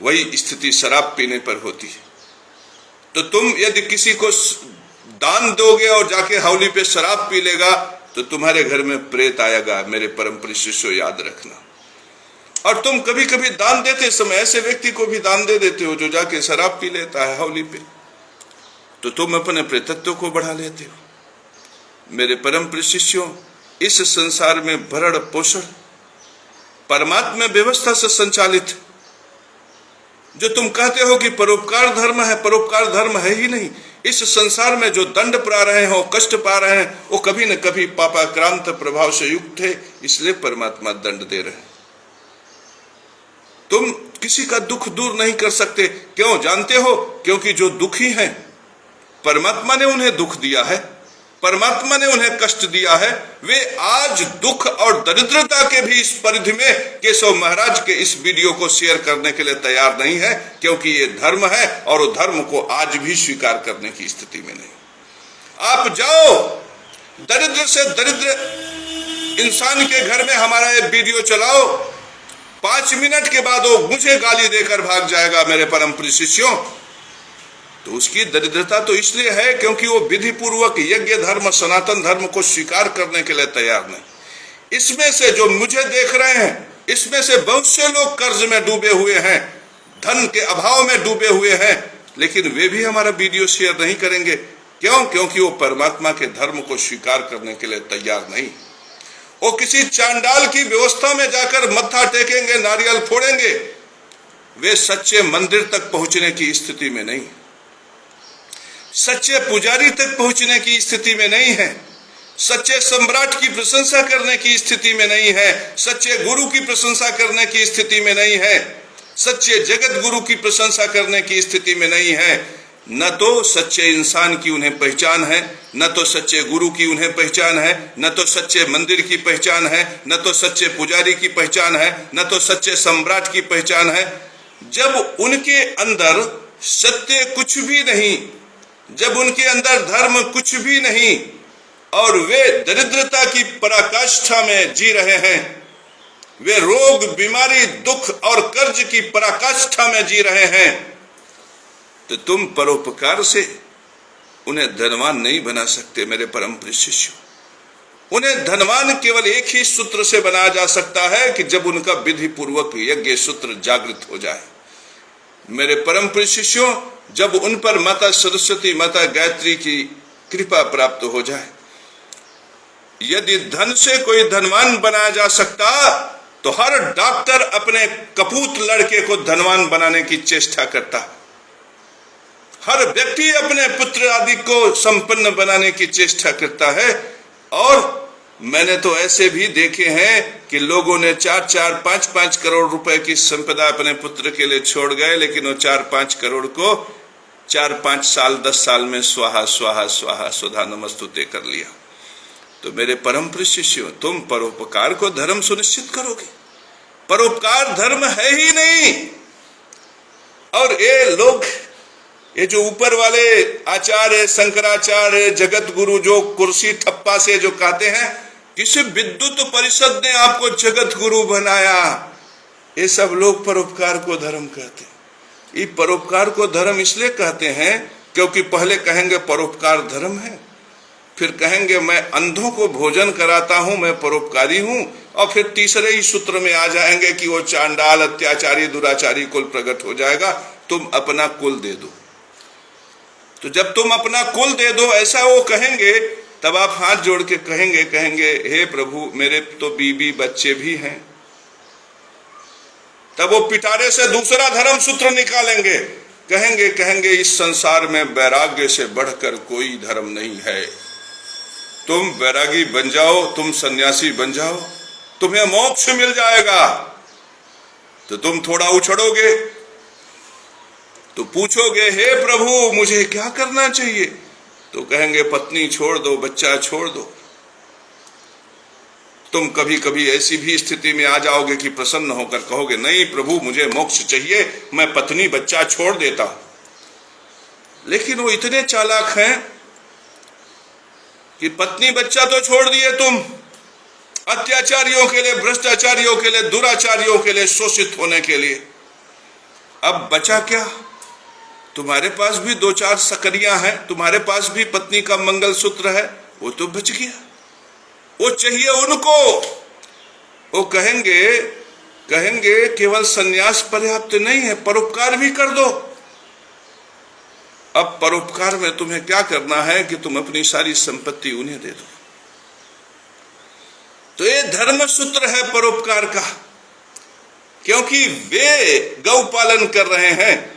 वही स्थिति शराब पीने पर होती है। तो तुम यदि किसी को दान दोगे और जाके हौली पे शराब पी लेगा, तो तुम्हारे घर में प्रेत आएगा, मेरे परम प्रिय शिष्यों, याद रखना। और तुम कभी कभी दान देते समय ऐसे व्यक्ति को भी दान दे देते हो जो जाके शराब पी लेता है हौली पे, तो तुम अपने प्रेतत्व को बढ़ा लेते हो। मेरे परम प्रिय शिष्यों, इस संसार में भरण पोषण परमात्मा व्यवस्था से संचालित। जो तुम कहते हो कि परोपकार धर्म है, परोपकार धर्म है ही नहीं। इस संसार में जो दंड पा रहे हो, कष्ट पा रहे हैं, वो कभी न कभी पापाक्रांत प्रभाव से युक्त है, इसलिए परमात्मा दंड दे रहे हैं। तुम किसी का दुख दूर नहीं कर सकते। क्यों जानते हो? क्योंकि जो दुखी हैं, परमात्मा ने उन्हें दुख दिया है, परमात्मा ने उन्हें कष्ट दिया है। वे आज दुख और दरिद्रता के भी इस परिधि में केशव महाराज के इस वीडियो को शेयर करने के लिए तैयार नहीं है, क्योंकि ये धर्म है और वो धर्म को आज भी स्वीकार करने की स्थिति में नहीं। आप जाओ, दरिद्र से दरिद्र इंसान के घर में हमारा ये वीडियो चलाओ, 5 मिनट के बाद वो मुझे गाली देकर भाग जाएगा, मेरे परम प्रिय शिष्यों। तो उसकी दरिद्रता तो इसलिए है क्योंकि वो विधि पूर्वक यज्ञ धर्म, सनातन धर्म को स्वीकार करने के लिए तैयार नहीं। इसमें से जो मुझे देख रहे हैं, इसमें से बहुत से लोग कर्ज में डूबे हुए हैं, धन के अभाव में डूबे हुए हैं, लेकिन वे भी हमारा वीडियो शेयर नहीं करेंगे। क्यों? क्योंकि वो परमात्मा के धर्म को स्वीकार करने के लिए तैयार नहीं। वो किसी चांडाल की व्यवस्था में जाकर मत्था टेकेंगे, नारियल फोड़ेंगे। वे सच्चे मंदिर तक पहुंचने की स्थिति में नहीं, सच्चे पुजारी तक पहुंचने की स्थिति में नहीं है, सच्चे सम्राट की प्रशंसा करने की स्थिति में नहीं है, सच्चे गुरु की प्रशंसा करने की स्थिति में नहीं है, सच्चे जगत गुरु की प्रशंसा करने की स्थिति में नहीं है। न तो सच्चे इंसान की उन्हें पहचान है, न तो सच्चे गुरु की उन्हें पहचान है, न तो सच्चे मंदिर की पहचान है, न तो सच्चे पुजारी की पहचान है, न तो सच्चे सम्राट की पहचान है। जब उनके अंदर सत्य कुछ भी नहीं, जब उनके अंदर धर्म कुछ भी नहीं, और वे दरिद्रता की पराकाष्ठा में जी रहे हैं, वे रोग, बीमारी, दुख और कर्ज की पराकाष्ठा में जी रहे हैं, तो तुम परोपकार से उन्हें धनवान नहीं बना सकते, मेरे परम प्रिय शिष्यों। उन्हें धनवान केवल एक ही सूत्र से बनाया जा सकता है कि जब उनका विधि पूर्वक यज्ञ सूत्र जागृत हो जाए। मेरे परम प्रिय शिष्यों, जब उन पर माता सरस्वती, माता गायत्री की कृपा प्राप्त हो जाए। यदि धन से कोई धनवान बनाया जा सकता, तो हर डॉक्टर अपने कपूत लड़के को धनवान बनाने की चेष्टा करता, हर व्यक्ति अपने पुत्र आदि को संपन्न बनाने की चेष्टा करता है। और मैंने तो ऐसे भी देखे हैं कि लोगों ने 4-4, 5-5 करोड़ रुपए की संपदा अपने पुत्र के लिए छोड़ गए, लेकिन वो 4-5 करोड़ को 4-5 साल, 10 साल में स्वाहा स्वाहा स्वाहा सुधा नमस्तुते कर लिया। तो मेरे परम प्रिय शिष्यों, तुम परोपकार को धर्म सुनिश्चित करोगे? परोपकार धर्म है ही नहीं। और ये लोग, ये जो ऊपर वाले आचार्य, शंकराचार्य, जगत गुरु जो कुर्सी ठप्पा से जो कहते हैं, किसी विद्युत परिषद ने आपको जगत गुरु बनाया। ये सब लोग परोपकार को धर्म कहते हैं। ये परोपकार को धर्म इसलिए कहते हैं क्योंकि पहले कहेंगे परोपकार धर्म है, फिर कहेंगे मैं अंधों को भोजन कराता हूं, मैं परोपकारी हूं, और फिर तीसरे ही सूत्र में आ जाएंगे कि वो चांडाल अत्याचारी दुराचारी कुल प्रकट हो जाएगा, तुम अपना कुल दे दो। तो जब तुम अपना कुल दे दो ऐसा वो कहेंगे, तब आप हाथ जोड़ के कहेंगे हे प्रभु मेरे तो बीबी बच्चे भी हैं। तब वो पिटारे से दूसरा धर्म सूत्र निकालेंगे, कहेंगे इस संसार में वैराग्य से बढ़कर कोई धर्म नहीं है। तुम वैरागी बन जाओ, तुम सन्यासी बन जाओ, तुम्हें मोक्ष मिल जाएगा। तो तुम थोड़ा उछड़ोगे तो पूछोगे हे प्रभु मुझे क्या करना चाहिए, तो कहेंगे पत्नी छोड़ दो, बच्चा छोड़ दो। तुम कभी कभी ऐसी भी स्थिति में आ जाओगे कि प्रसन्न होकर कहोगे नहीं प्रभु मुझे मोक्ष चाहिए, मैं पत्नी बच्चा छोड़ देता हूं। लेकिन वो इतने चालाक हैं कि पत्नी बच्चा तो छोड़ दिए तुम, अत्याचारियों के लिए, भ्रष्टाचारियों के लिए, दुराचारियों के लिए, शोषित होने के लिए। अब बचा क्या? तुम्हारे पास भी 2-4 सकरियां हैं, तुम्हारे पास भी पत्नी का मंगलसूत्र है, वो तो बच गया, वो चाहिए उनको। वो कहेंगे केवल सन्यास पर्याप्त नहीं है, परोपकार भी कर दो। अब परोपकार में तुम्हें क्या करना है कि तुम अपनी सारी संपत्ति उन्हें दे दो। तो ये धर्म सूत्र है परोपकार का, क्योंकि वे गौ पालन कर रहे हैं।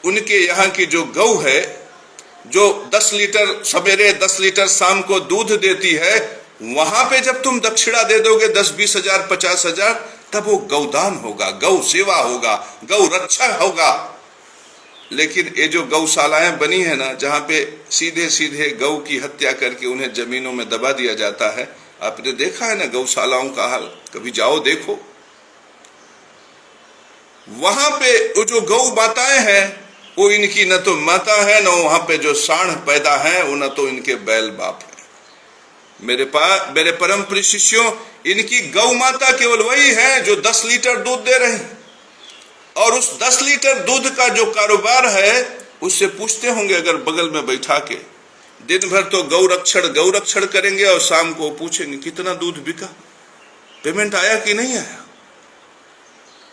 उनके यहाँ की जो गौ है, जो 10 लीटर सवेरे 10 लीटर शाम को दूध देती है, वहां पे जब तुम दक्षिणा दे दोगे 10-20 हजार 50 हजार, तब वो गौदान होगा, गौ सेवा होगा, गौ रक्षा होगा। लेकिन ये जो गौशालाएं बनी है ना, जहां पे सीधे सीधे गौ की हत्या करके उन्हें जमीनों में दबा दिया जाता है, आपने देखा है ना गौशालाओं का हाल, कभी जाओ देखो। वहां पे वो जो गौ माताएं हैं, वो इनकी न तो माता है, न वहां पे जो सांड पैदा है वो न तो इनके बैल बाप है। मेरे परम प्रिय शिष्यों, इनकी गौ माता केवल वही है जो 10 लीटर दूध दे रही, और उस 10 लीटर दूध का जो कारोबार है उससे पूछते होंगे अगर बगल में बैठा के, दिन भर तो गौ रक्षण करेंगे और शाम को पूछेंगे कितना दूध बिका, पेमेंट आया कि नहीं आया।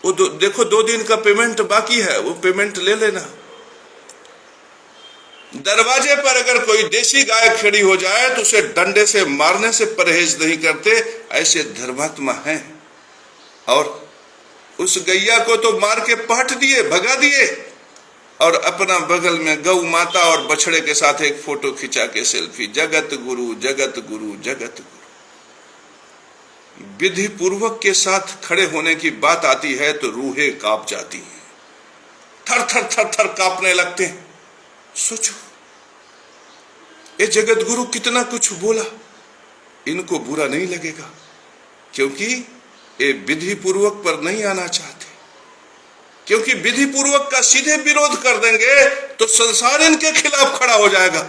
वो देखो 2 दिन का पेमेंट बाकी है, वो पेमेंट ले लेना। दरवाजे पर अगर कोई देशी गाय खड़ी हो जाए तो उसे डंडे से मारने से परहेज नहीं करते, ऐसे धर्मात्मा हैं। और उस गैया को तो मार के पाट दिए, भगा दिए, और अपना बगल में गौ माता और बछड़े के साथ एक फोटो खिंचा के सेल्फी, जगत गुरु जगत गुरु जगत गुरु। विधि पूर्वक के साथ खड़े होने की बात आती है तो रूहें कांप जाती हैं, थर थर थर थर कांपने लगते हैं। सोचो ये जगत गुरु कितना कुछ बोला, इनको बुरा नहीं लगेगा, क्योंकि ये विधि पूर्वक पर नहीं आना चाहते। क्योंकि विधि पूर्वक का सीधे विरोध कर देंगे तो संसार इनके खिलाफ खड़ा हो जाएगा।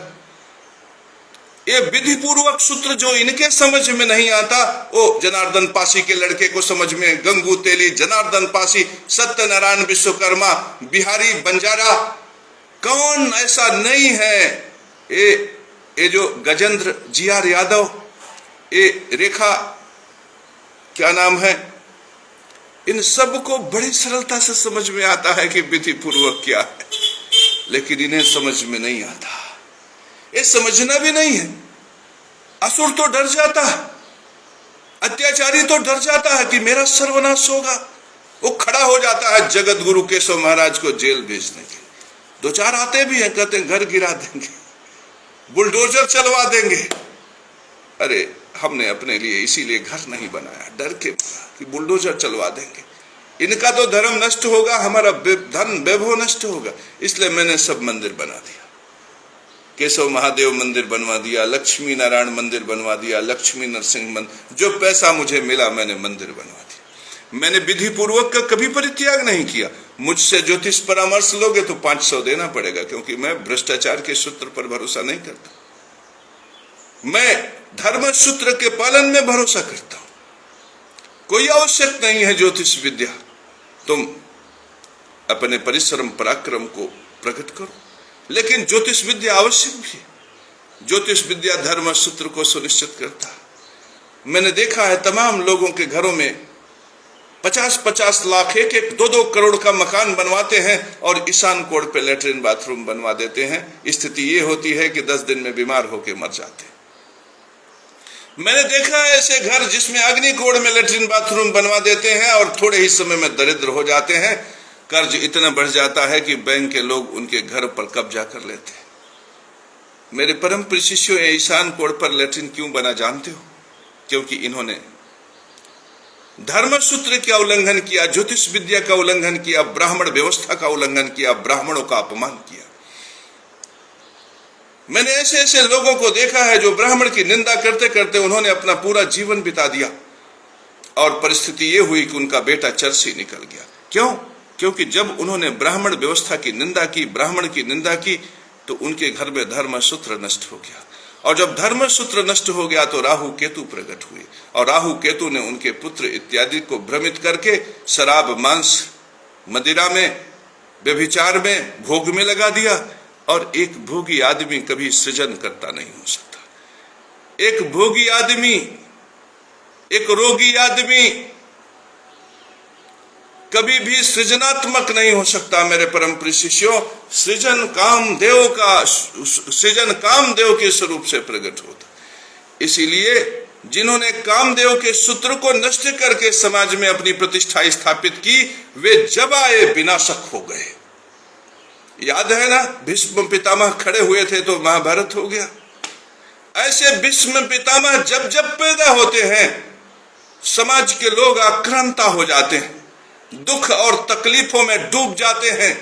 ये विधि पूर्वक सूत्र जो इनके समझ में नहीं आता, वो जनार्दन पासी के लड़के को समझ में, गंगू तेली, जनार्दन पासी, सत्यनारायण विश्वकर्मा, बिहारी बंजारा, कौन ऐसा नहीं है। ये जो गजेंद्र GR यादव, ये रेखा क्या नाम है, इन सब को बड़ी सरलता से समझ में आता है कि विधि पूर्वक क्या है, लेकिन इन्हें समझ में नहीं आता। ये समझना भी नहीं है। असुर तो डर जाता है, अत्याचारी तो डर जाता है कि मेरा सर्वनाश होगा, वो खड़ा हो जाता है जगत गुरु केशव महाराज को जेल भेजने के। 2-4 आते भी हैं, कहते हैं घर गिरा देंगे, बुलडोजर चलवा देंगे। अरे हमने अपने लिए इसीलिए घर नहीं बनाया, डर के कि बुलडोजर चलवा देंगे, इनका तो धर्म नष्ट होगा, हमारा धन वैभव नष्ट होगा, इसलिए मैंने सब मंदिर बना दिया। केशव महादेव मंदिर बनवा दिया, लक्ष्मी नारायण मंदिर बनवा दिया, लक्ष्मी नरसिंह मंदिर, जो पैसा मुझे मिला मैंने मंदिर बनवा दिया। मैंने विधि पूर्वक का कभी परित्याग नहीं किया। मुझसे ज्योतिष परामर्श लोगे तो 500 देना पड़ेगा, क्योंकि मैं भ्रष्टाचार के सूत्र पर भरोसा नहीं करता। मैं धर्म सूत्र के पालन में भरोसा करता हूं। कोई आवश्यक नहीं है ज्योतिष विद्या, तुम अपने परिश्रम पराक्रम को प्रकट करो, लेकिन ज्योतिष विद्या आवश्यक भी है। ज्योतिष विद्या धर्म सूत्र को सुनिश्चित करता है। मैंने देखा है तमाम लोगों के घरों में 50-50 लाख, 1-2 करोड़ का मकान बनवाते हैं और ईशान कोण पे लेटरिन बाथरूम बनवा देते हैं। स्थिति ये होती है कि 10 दिन में बीमार होकर मर जाते हैं। मैंने देखा है ऐसे घर जिसमें अग्नि कोण में लेटरिन बाथरूम बनवा देते हैं और थोड़े ही समय में दरिद्र हो जाते हैं। कर्ज इतना बढ़ जाता है कि बैंक के लोग उनके घर पर कब्जा कर लेते हैं। मेरे परम प्रिय शिष्यों, ईशान कोण पर लेटरिन क्यों बना जानते हो? क्योंकि इन्होंने धर्म सूत्र का उल्लंघन किया, ज्योतिष विद्या का उल्लंघन किया, ब्राह्मण व्यवस्था का उल्लंघन किया, ब्राह्मणों का अपमान किया। मैंने ऐसे ऐसे लोगों को देखा है जो ब्राह्मण की निंदा करते करते उन्होंने अपना पूरा जीवन बिता दिया और परिस्थिति ये हुई कि उनका बेटा चर्सी निकल गया। क्यों? क्योंकि जब उन्होंने ब्राह्मण व्यवस्था की निंदा की, ब्राह्मण की निंदा की, तो उनके घर में धर्म सूत्र नष्ट हो गया। और जब धर्म सूत्र नष्ट हो गया तो राहु केतु प्रकट हुए और राहु केतु ने उनके पुत्र इत्यादि को भ्रमित करके शराब, मांस, मदिरा में, व्यभिचार में, भोग में लगा दिया। और एक भोगी आदमी कभी सृजन करता नहीं हो सकता। एक भोगी आदमी, एक रोगी आदमी कभी भी सृजनात्मक नहीं हो सकता। मेरे परम प्रिय शिष्यों, सृजन कामदेव के स्वरूप से प्रकट होता। इसीलिए जिन्होंने कामदेव के सूत्र को नष्ट करके समाज में अपनी प्रतिष्ठा स्थापित की, वे जब आए विनाशक हो गए। याद है ना, भीष्म पितामह खड़े हुए थे तो महाभारत हो गया। ऐसे भीष्म पितामह जब जब पैदा होते हैं, समाज के लोग आक्रांता हो जाते हैं, दुख और तकलीफों में डूब जाते हैं।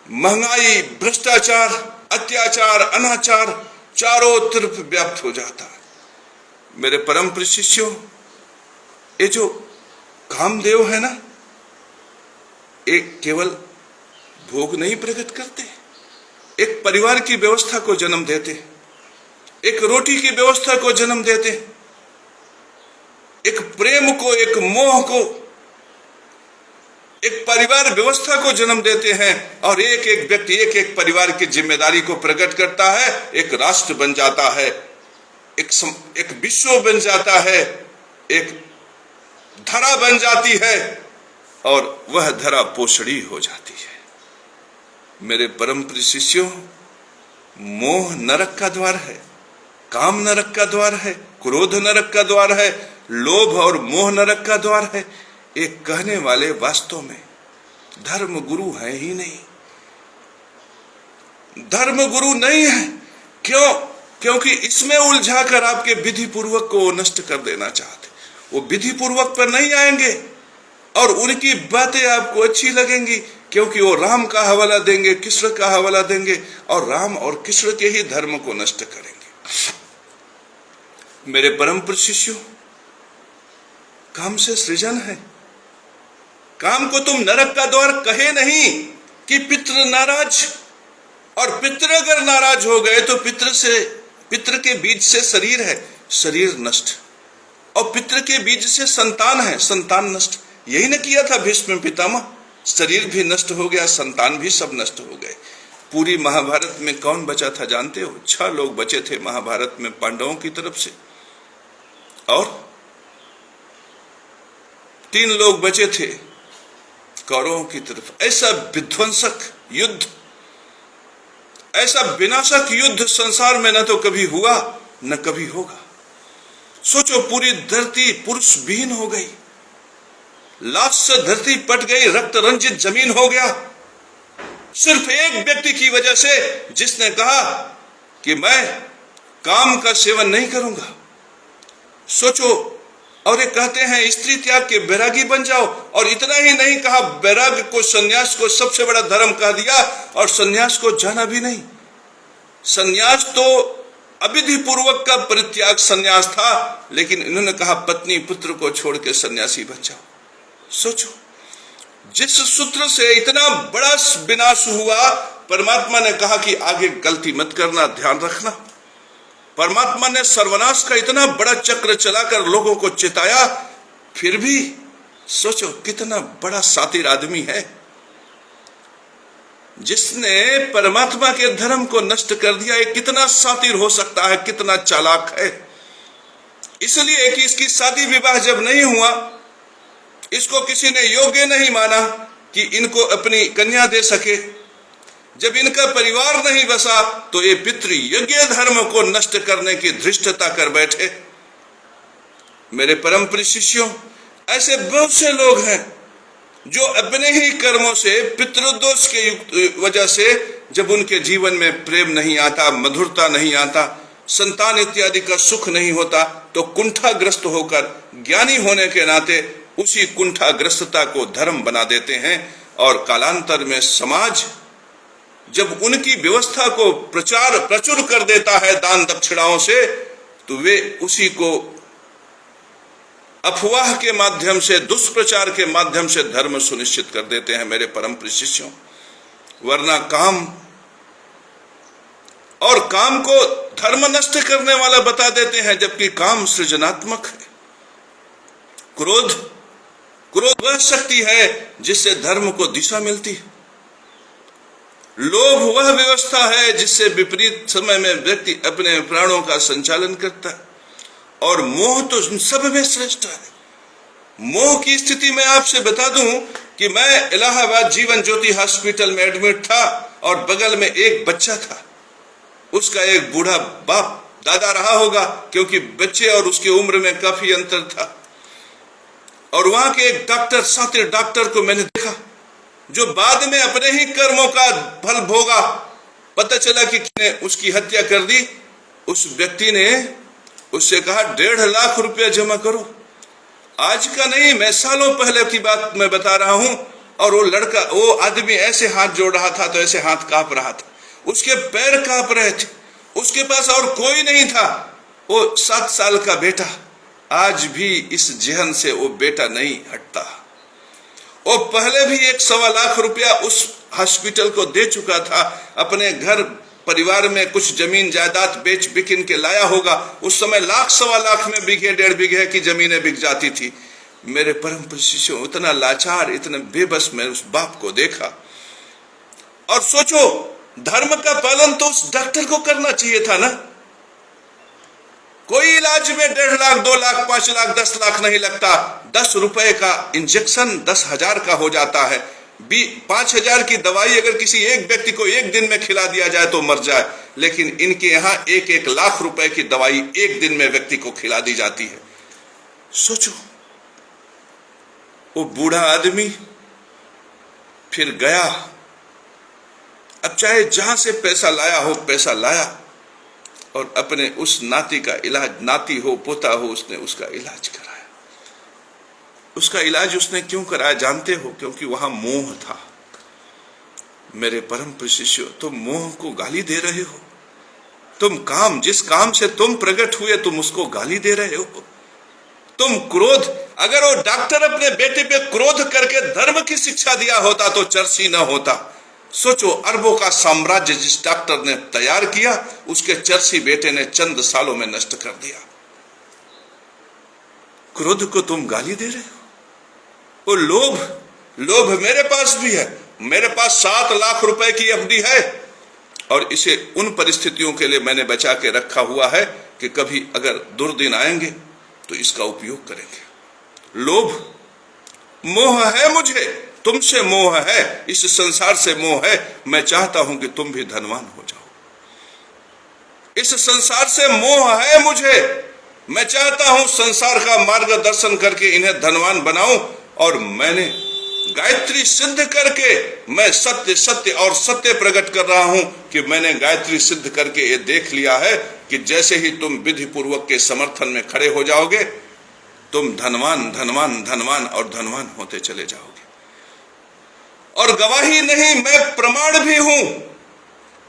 महंगाई, भ्रष्टाचार, अत्याचार, अनाचार चारों तरफ व्याप्त हो जाता है। मेरे परम प्रिय शिष्यों, ये जो कामदेव है ना, एक केवल भोग नहीं प्रकट करते, एक परिवार की व्यवस्था को जन्म देते, एक रोटी की व्यवस्था को जन्म देते, एक प्रेम को, एक मोह को, एक परिवार व्यवस्था को जन्म देते हैं। और एक एक व्यक्ति, एक एक परिवार की जिम्मेदारी को प्रकट करता है। एक राष्ट्र बन जाता है, एक विश्व बन जाता है, एक धरा बन जाती है और वह धरा पोषणी हो जाती है। मेरे परम प्रिय शिष्यों, मोह नरक का द्वार है, काम नरक का द्वार है, क्रोध नरक का द्वार है, लोभ और मोह नरक का द्वार है। एक कहने वाले वास्तव में धर्म गुरु है ही नहीं, धर्म गुरु नहीं है। क्यों? क्योंकि इसमें उलझाकर आपके विधि पूर्वक को नष्ट कर देना चाहते। वो विधि पूर्वक पर नहीं आएंगे और उनकी बातें आपको अच्छी लगेंगी, क्योंकि वो राम का हवाला देंगे, कृष्ण का हवाला देंगे और राम और कृष्ण के ही धर्म को नष्ट करेंगे। मेरे परम प्रिय शिष्यों, काम से सृजन है। काम को तुम नरक का द्वार कहे नहीं कि पितृ नाराज, और पितृ अगर नाराज हो गए तो पितृ के बीज से शरीर है, शरीर नष्ट, और पितृ के बीज से संतान है, संतान नष्ट। यही न किया था भीष्म पितामह, शरीर भी नष्ट हो गया, संतान भी सब नष्ट हो गए। पूरी महाभारत में कौन बचा था जानते हो? 6 लोग बचे थे महाभारत में पांडवों की तरफ से, और 3 लोग बचे थे कौरवों की तरफ। ऐसा विध्वंसक युद्ध, ऐसा विनाशक युद्ध संसार में न तो कभी हुआ न कभी होगा। सोचो, पूरी धरती पुरुष विहीन हो गई, लाश से धरती पट गई, रक्त रंजित जमीन हो गया, सिर्फ एक व्यक्ति की वजह से, जिसने कहा कि मैं काम का सेवन नहीं करूंगा। सोचो, और ये कहते हैं स्त्री त्याग के बैरागी बन जाओ, और इतना ही नहीं कहा, वैराग्य को, संन्यास को सबसे बड़ा धर्म कह दिया, और संन्यास को जाना भी नहीं। संन्यास तो अविधि पूर्वक का परित्याग संन्यास था, लेकिन इन्होंने कहा पत्नी पुत्र को छोड़ के सन्यासी बन जाओ। सोचो, जिस सूत्र से इतना बड़ा विनाश हुआ, परमात्मा ने कहा कि आगे गलती मत करना, ध्यान रखना। परमात्मा ने सर्वनाश का इतना बड़ा चक्र चलाकर लोगों को चेताया, फिर भी सोचो कितना बड़ा शातिर आदमी है जिसने परमात्मा के धर्म को नष्ट कर दिया। ये कितना शातिर हो सकता है, कितना चालाक है। इसलिए कि इसकी शादी विवाह जब नहीं हुआ, इसको किसी ने योग्य नहीं माना कि इनको अपनी कन्या दे सके, जब इनका परिवार नहीं बसा तो ये पितृयज्ञ धर्म को नष्ट करने की धृष्टता कर बैठे। मेरे परम प्रिय शिष्यों, ऐसे बहुत से लोग हैं जो अपने ही कर्मों से, पितृदोष के वजह से, जब उनके जीवन में प्रेम नहीं आता, मधुरता नहीं आता, संतान इत्यादि का सुख नहीं होता, तो कुंठाग्रस्त होकर ज्ञानी होने के नाते उसी कुंठाग्रस्तता को धर्म बना देते हैं। और कालांतर में समाज जब उनकी व्यवस्था को प्रचुर कर देता है दान दक्षिणाओं से, तो वे उसी को अफवाह के माध्यम से, दुष्प्रचार के माध्यम से धर्म सुनिश्चित कर देते हैं मेरे परम प्रिय शिष्यों। वरना काम को धर्म नष्ट करने वाला बता देते हैं, जबकि काम सृजनात्मक है। क्रोध वह शक्ति है जिससे धर्म को दिशा मिलती है। लोभ वह व्यवस्था है जिससे विपरीत समय में व्यक्ति अपने प्राणों का संचालन करता है। और मोह तो सब में श्रेष्ठ है। मोह की स्थिति में आपसे बता दूं कि मैं इलाहाबाद जीवन ज्योति हॉस्पिटल में एडमिट था और बगल में एक बच्चा था। उसका एक बूढ़ा बाप दादा रहा होगा, क्योंकि बच्चे और उसकी उम्र में काफी अंतर था। और वहां के एक डॉक्टर, शातिर डॉक्टर को मैंने देखा, जो बाद में अपने ही कर्मों का फल भोगा। पता चला कि किसने उसकी हत्या कर दी। उस व्यक्ति ने उससे कहा 1.5 लाख रुपया जमा करो। आज का नहीं, मैं सालों पहले की बात मैं बता रहा हूं। और वो आदमी ऐसे हाथ जोड़ रहा था, तो ऐसे हाथ कांप रहा था, उसके पैर कांप रहे थे। उसके पास और कोई नहीं था। वो 7 साल का बेटा, आज भी इस जहन से वो बेटा नहीं हटता। वो पहले भी 1.25 लाख रुपया उस हॉस्पिटल को दे चुका था। अपने घर परिवार में कुछ जमीन जायदाद बेच बिकिन के लाया होगा। उस समय 1.25 लाख में बीघे 1.5 बीघे की जमीनें बिक जाती थी। मेरे परम प्रिय शिष्यों, इतना लाचार, इतना बेबस मैं उस बाप को देखा। और सोचो, धर्म का पालन तो उस डॉक्टर को करना चाहिए था ना। कोई इलाज में 1.5 लाख, 2 लाख, 5 लाख, 10 लाख नहीं लगता। 10 रुपए का इंजेक्शन 10,000 का हो जाता है। 5,000 की दवाई अगर किसी एक व्यक्ति को एक दिन में खिला दिया जाए तो मर जाए, लेकिन इनके यहाँ 1-1 लाख रुपए की दवाई एक दिन में व्यक्ति को खिला दी जाती है। सोचो, वो बूढ़ा आदमी फिर गया। अब चाहे जहां से पैसा लाया हो, पैसा लाया और अपने उस नाती का इलाज, नाती हो पोता हो, उसने उसका इलाज कराया। उसका इलाज उसने क्यों कराया जानते हो? क्योंकि वहां मोह था। मेरे परम प्रिय शिष्यों, तुम मोह को गाली दे रहे हो। तुम जिस काम से तुम प्रकट हुए, तुम उसको गाली दे रहे हो। तुम क्रोध, अगर वो डॉक्टर अपने बेटे पे क्रोध करके धर्म की शिक्षा दिया होता तो चर्ची न होता। सोचो, अरबों का साम्राज्य जिस डॉक्टर ने तैयार किया, उसके चर्ची बेटे ने चंद सालों में नष्ट कर दिया। क्रोध को तुम गाली दे रहे हो। वो लोभ मेरे पास भी है। मेरे पास 7 लाख रुपए की एफडी है और इसे उन परिस्थितियों के लिए मैंने बचा के रखा हुआ है कि कभी अगर दुर्दिन आएंगे तो इसका उपयोग करेंगे। लोभ, मोह है मुझे, तुमसे मोह है, इस संसार से मोह है। मैं चाहता हूं कि तुम भी धनवान हो जाओ। इस संसार से मोह है मुझे। मैं चाहता हूं संसार का मार्गदर्शन करके इन्हें धनवान बनाऊं। और मैंने गायत्री सिद्ध करके मैं सत्य और सत्य प्रकट कर रहा हूं कि मैंने गायत्री सिद्ध करके ये देख लिया है कि जैसे ही तुम विधि पूर्वक के समर्थन में खड़े हो जाओगे, तुम धनवान धनवान धनवान और धनवान होते चले जाओगे। और गवाही नहीं, मैं प्रमाण भी हूं।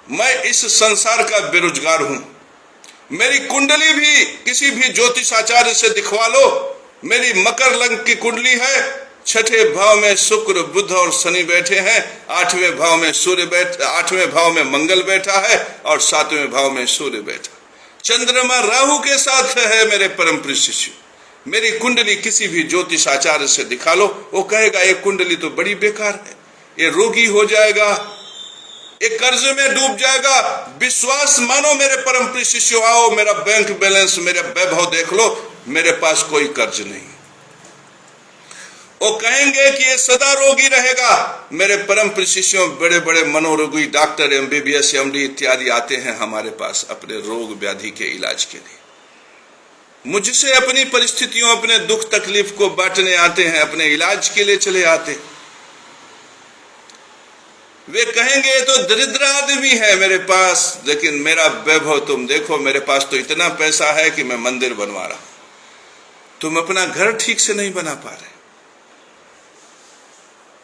मैं इस संसार का बेरोजगार हूं। मेरी कुंडली भी किसी भी ज्योतिषाचार्य से दिखवा लो। मेरी मकर लग्न की कुंडली है। 6ठे भाव में शुक्र, बुध और शनि बैठे हैं। 8वें भाव में सूर्य बैठा, 8वें भाव में मंगल बैठा है और 7वें भाव में सूर्य बैठा। चंद्रमा राहु के साथ है मेरे परम प्रिय शिष्य। मेरी कुंडली किसी भी ज्योतिष आचार्य से दिखा लो, वो कहेगा ये कुंडली तो बड़ी बेकार है, ये रोगी हो जाएगा, ये कर्ज में डूब जाएगा। विश्वास मानो मेरे परम प्रिय शिष्यों, आओ मेरा बैंक बैलेंस, मेरा वैभव देख लो, मेरे पास कोई कर्ज नहीं। वो कहेंगे कि ये सदा रोगी रहेगा। मेरे परम प्रिय शिष्यों, बड़े बड़े मनोरोगी डॉक्टर, MBBS, MD इत्यादि आते हैं हमारे पास अपने रोग व्याधि के इलाज के लिए। मुझसे अपनी परिस्थितियों, अपने दुख तकलीफ को बांटने आते हैं, अपने इलाज के लिए चले आते। वे कहेंगे ये तो दरिद्र आदमी है मेरे पास, लेकिन मेरा वैभव तुम देखो, मेरे पास तो इतना पैसा है कि मैं मंदिर बनवा रहा हूं, तुम अपना घर ठीक से नहीं बना पा रहे।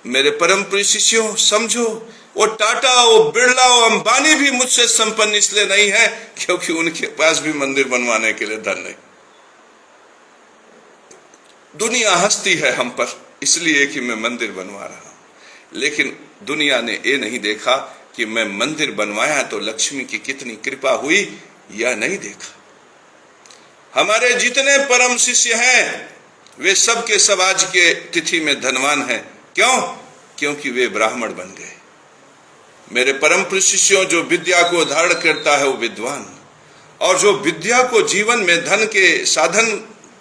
मेरे परम प्रिय शिष्यों, समझो, वो टाटा, वो बिरला, वो अंबानी भी मुझसे संपन्न इसलिए नहीं है क्योंकि उनके पास भी मंदिर बनवाने के लिए धन नहीं। दुनिया हंसती है हम पर इसलिए कि मैं मंदिर बनवा रहा हूं, लेकिन दुनिया ने ये नहीं देखा कि मैं मंदिर बनवाया तो लक्ष्मी की कितनी कृपा हुई, या नहीं देखा। हमारे जितने परम शिष्य हैं वे सब के सब आज के तिथि में धनवान हैं। क्यों? क्योंकि वे ब्राह्मण बन गए। मेरे परम प्रिय शिष्यों, जो विद्या को धारण करता है वो विद्वान, और जो विद्या को जीवन में धन के साधन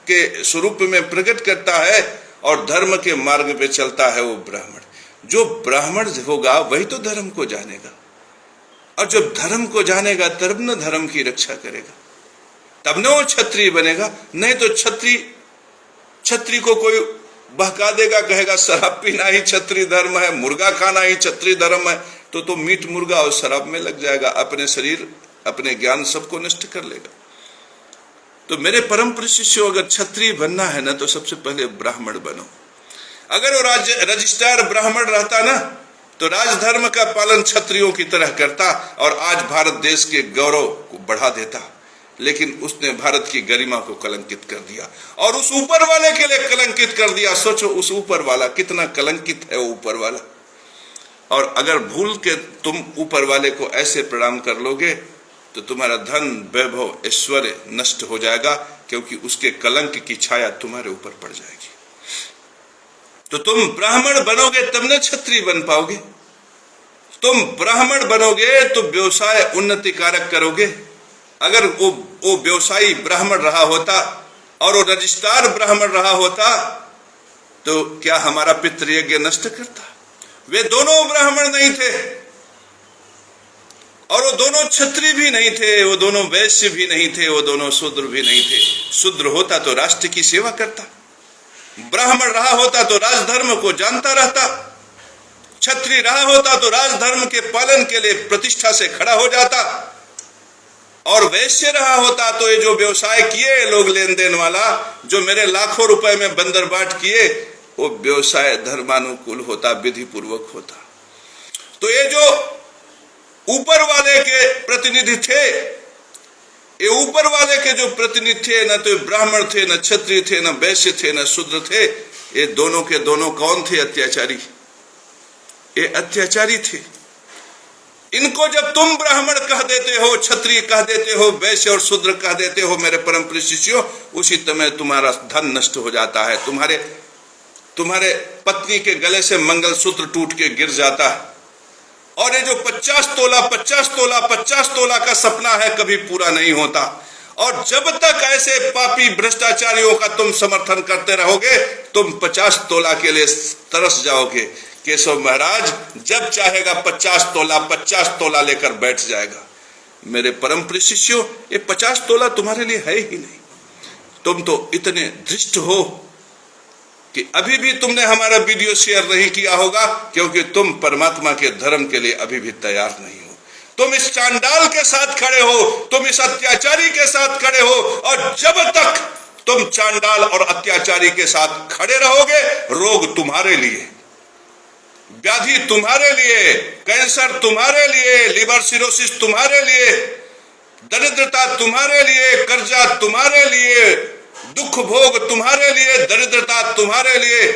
के स्वरूप में प्रकट करता है और धर्म के मार्ग पे चलता है वो ब्राह्मण। जो ब्राह्मण होगा वही तो धर्म को जानेगा, और जब धर्म को जानेगा तब न धर्म की रक्षा करेगा, तब न वो क्षत्रिय बनेगा। नहीं तो क्षत्रिय को कोई बहका देगा, कहेगा शराब पीना ही क्षत्रिय धर्म है, मुर्गा खाना ही क्षत्रिय धर्म है, तो मीट मुर्गा और शराब में लग जाएगा, अपने शरीर अपने ज्ञान सबको नष्ट कर लेगा। तो मेरे परम प्रिय शिष्यों, अगर क्षत्रिय बनना है ना तो सबसे पहले ब्राह्मण बनो। अगर वो रजिस्ट्रार ब्राह्मण रहता ना तो राजधर्म का पालन क्षत्रियों की तरह करता और आज भारत देश के गौरव को बढ़ा देता, लेकिन उसने भारत की गरिमा को कलंकित कर दिया और उस ऊपर वाले के लिए कलंकित कर दिया। सोचो उस ऊपर वाला कितना कलंकित है, वो ऊपर वाला। और अगर भूल के तुम ऊपर वाले को ऐसे प्रणाम कर लोगे तो तुम्हारा धन, वैभव, ऐश्वर्य नष्ट हो जाएगा, क्योंकि उसके कलंक की छाया तुम्हारे ऊपर पड़ जाएगी। तो तुम ब्राह्मण बनोगे तब न क्षत्रिय बन पाओगे। तुम ब्राह्मण बनोगे तो व्यवसाय उन्नति कारक करोगे। अगर वो व्यवसायी ब्राह्मण रहा होता और वो रजिस्ट्रार ब्राह्मण रहा होता तो क्या हमारा पितृयज्ञ नष्ट करता? वे दोनों ब्राह्मण नहीं थे और वो दोनों क्षत्रिय भी नहीं थे, वो दोनों वैश्य भी नहीं थे, वो दोनों शूद्र भी नहीं थे। शूद्र होता तो राष्ट्र की सेवा करता, ब्राह्मण रहा होता तो राजधर्म को जानता रहता, क्षत्रिय रहा होता तो राजधर्म के पालन के लिए प्रतिष्ठा से खड़ा हो जाता, और वैश्य रहा होता तो ये जो व्यवसाय किए लोग लेन देन वाला, जो मेरे लाखों रुपए में बंदरबाट किए, वो व्यवसाय धर्मानुकूल होता, विधि पूर्वक होता। तो ये जो ऊपर वाले के प्रतिनिधि थे, ये ऊपर वाले के जो प्रतिनिधि थे, न तो ब्राह्मण थे, न क्षत्रिय थे, न वैश्य थे, न शूद्र थे, ये दोनों के दोनों कौन थे? अत्याचारी। ये अत्याचारी थे। इनको जब तुम ब्राह्मण कह देते हो, क्षत्रिय कह देते हो, वैश्य और शूद्र कह देते हो मेरे परम प्रिय शिष्यों, उसी समय तुम्हारा धन नष्ट हो जाता है, तुम्हारे पत्नी के गले से मंगलसूत्र टूट के गिर जाता है, और ये जो 50 तोला का सपना है कभी पूरा नहीं होता। और जब तक ऐसे पापी भ्रष्टाचारियों का तुम समर्थन करते रहोगे, तुम 50 तोला के लिए तरस जाओगे। केशव महाराज जब चाहेगा 50 तोला लेकर बैठ जाएगा। मेरे परम प्रिय शिष्यों, ये 50 तोला तुम्हारे लिए है ही नहीं। तुम तो इतने धृष्ट हो कि अभी भी तुमने हमारा वीडियो शेयर नहीं किया होगा, क्योंकि तुम परमात्मा के धर्म के लिए अभी भी तैयार नहीं हो। तुम इस चांडाल के साथ खड़े हो, तुम इस अत्याचारी के साथ खड़े हो, और जब तक तुम चांडाल और अत्याचारी के साथ खड़े रहोगे, रोग तुम्हारे लिए, व्याधि तुम्हारे लिए, कैंसर तुम्हारे लिए, लिवर सिरोसिस तुम्हारे लिए, दरिद्रता तुम्हारे लिए, कर्जा तुम्हारे लिए, दुख भोग तुम्हारे लिए, दरिद्रता तुम्हारे लिए,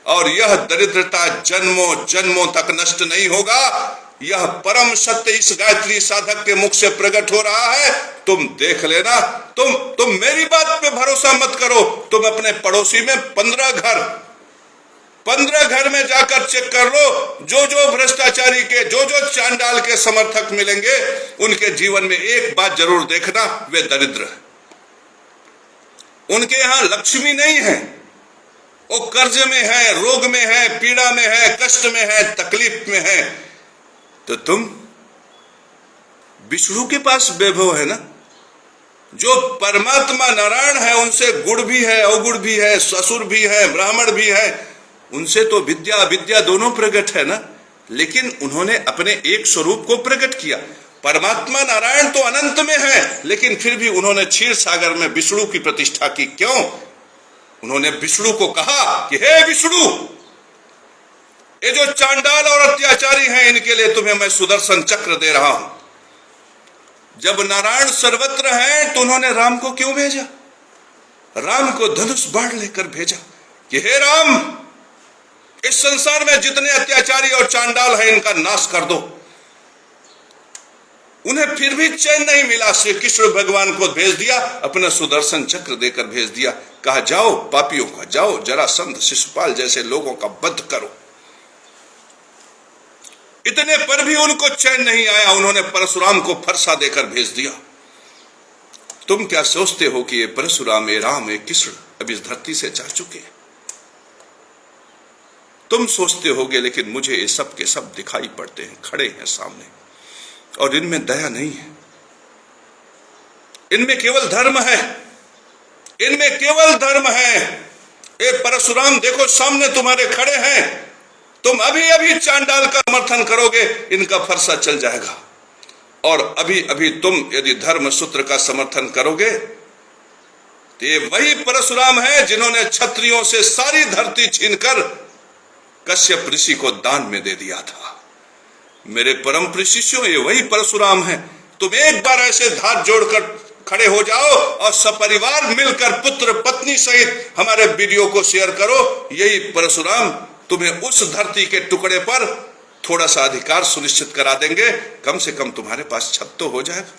और यह दरिद्रता जन्मों जन्मों तक नष्ट नहीं होगा। यह परम सत्य इस गायत्री साधक के मुख से प्रकट हो रहा है। तुम देख लेना। तुम मेरी बात पे भरोसा मत करो। तुम अपने पड़ोसी में 15 घर में जाकर चेक कर लो। जो भ्रष्टाचारी के, जो चांडाल के समर्थक मिलेंगे, उनके जीवन में एक बात जरूर देखना, वे दरिद्र हैं। उनके यहां लक्ष्मी नहीं है। वो कर्ज में है, रोग में है, पीड़ा में है, कष्ट में है, तकलीफ में है। तो तुम विष्णु के पास वैभव है ना। जो परमात्मा नारायण है, उनसे गुण भी है, अवगुण भी है, ससुर भी है, ब्राह्मण भी है। उनसे तो विद्या अविद्या दोनों प्रकट है ना। लेकिन उन्होंने अपने एक स्वरूप को प्रकट किया। परमात्मा नारायण तो अनंत में है, लेकिन फिर भी उन्होंने क्षीर सागर में विष्णु की प्रतिष्ठा की। क्यों? उन्होंने विष्णु को कहा कि हे विष्णु, ये जो चांडाल और अत्याचारी हैं, इनके लिए तुम्हें मैं सुदर्शन चक्र दे रहा हूं। जब नारायण सर्वत्र हैं, तो उन्होंने राम को क्यों भेजा? राम को धनुष बाण लेकर भेजा कि हे राम, इस संसार में जितने अत्याचारी और चांडाल हैं, इनका नाश कर दो। उन्हें फिर भी चैन नहीं मिला। श्री कृष्ण भगवान को भेज दिया, अपना सुदर्शन चक्र देकर भेज दिया। कहा जाओ पापियों का, जाओ जरासंध शिशुपाल जैसे लोगों का वध करो। इतने पर भी उनको चैन नहीं आया। उन्होंने परशुराम को फरसा देकर भेज दिया। तुम क्या सोचते हो कि ये परशुराम, ये राम, ये कृष्ण अब इस धरती से जा चुके हैं? तुम सोचते होगे, लेकिन मुझे ये सब के सब दिखाई पड़ते हैं, खड़े हैं सामने, और इनमें दया नहीं है। इनमें केवल धर्म है, इनमें केवल धर्म है। ये परशुराम देखो सामने तुम्हारे खड़े हैं। तुम अभी अभी चांडाल का समर्थन करोगे, इनका फरसा चल जाएगा। और अभी अभी तुम यदि धर्म सूत्र का समर्थन करोगे, तो ये वही परशुराम है जिन्होंने क्षत्रियों से सारी धरती छीनकर कश्यप ऋषि को दान में दे दिया था। मेरे परम प्रिय शिष्यों, ये वही परशुराम है। तुम एक बार ऐसे हाथ जोड़कर खड़े हो जाओ और सपरिवार मिलकर पुत्र पत्नी सहित हमारे वीडियो को शेयर करो। यही परशुराम तुम्हें उस धरती के टुकड़े पर थोड़ा सा अधिकार सुनिश्चित करा देंगे। कम से कम तुम्हारे पास छत तो हो जाएगा।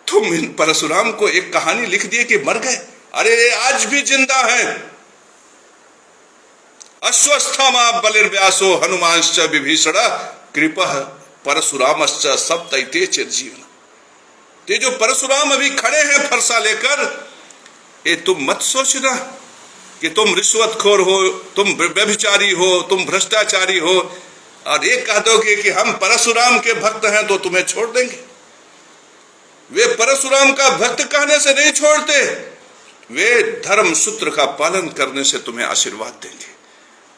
तुम इन परशुराम को एक कहानी लिख दिए कि मर गए। अरे आज भी जिंदा है। अश्वस्थामा बलिर्व्यासो हनुमांश्च विभीषण कृपः परशुरामश्च सप्तैते चिरजीवन। ये जो परशुराम अभी खड़े हैं फरसा लेकर, ये तुम मत सोचना कि तुम रिश्वतखोर हो, तुम व्यभिचारी हो, तुम भ्रष्टाचारी हो, और ये कह दोगे कि हम परशुराम के भक्त हैं तो तुम्हें छोड़ देंगे। वे परशुराम का भक्त कहने से नहीं छोड़ते, वे धर्म सूत्र का पालन करने से तुम्हें आशीर्वाद देंगे।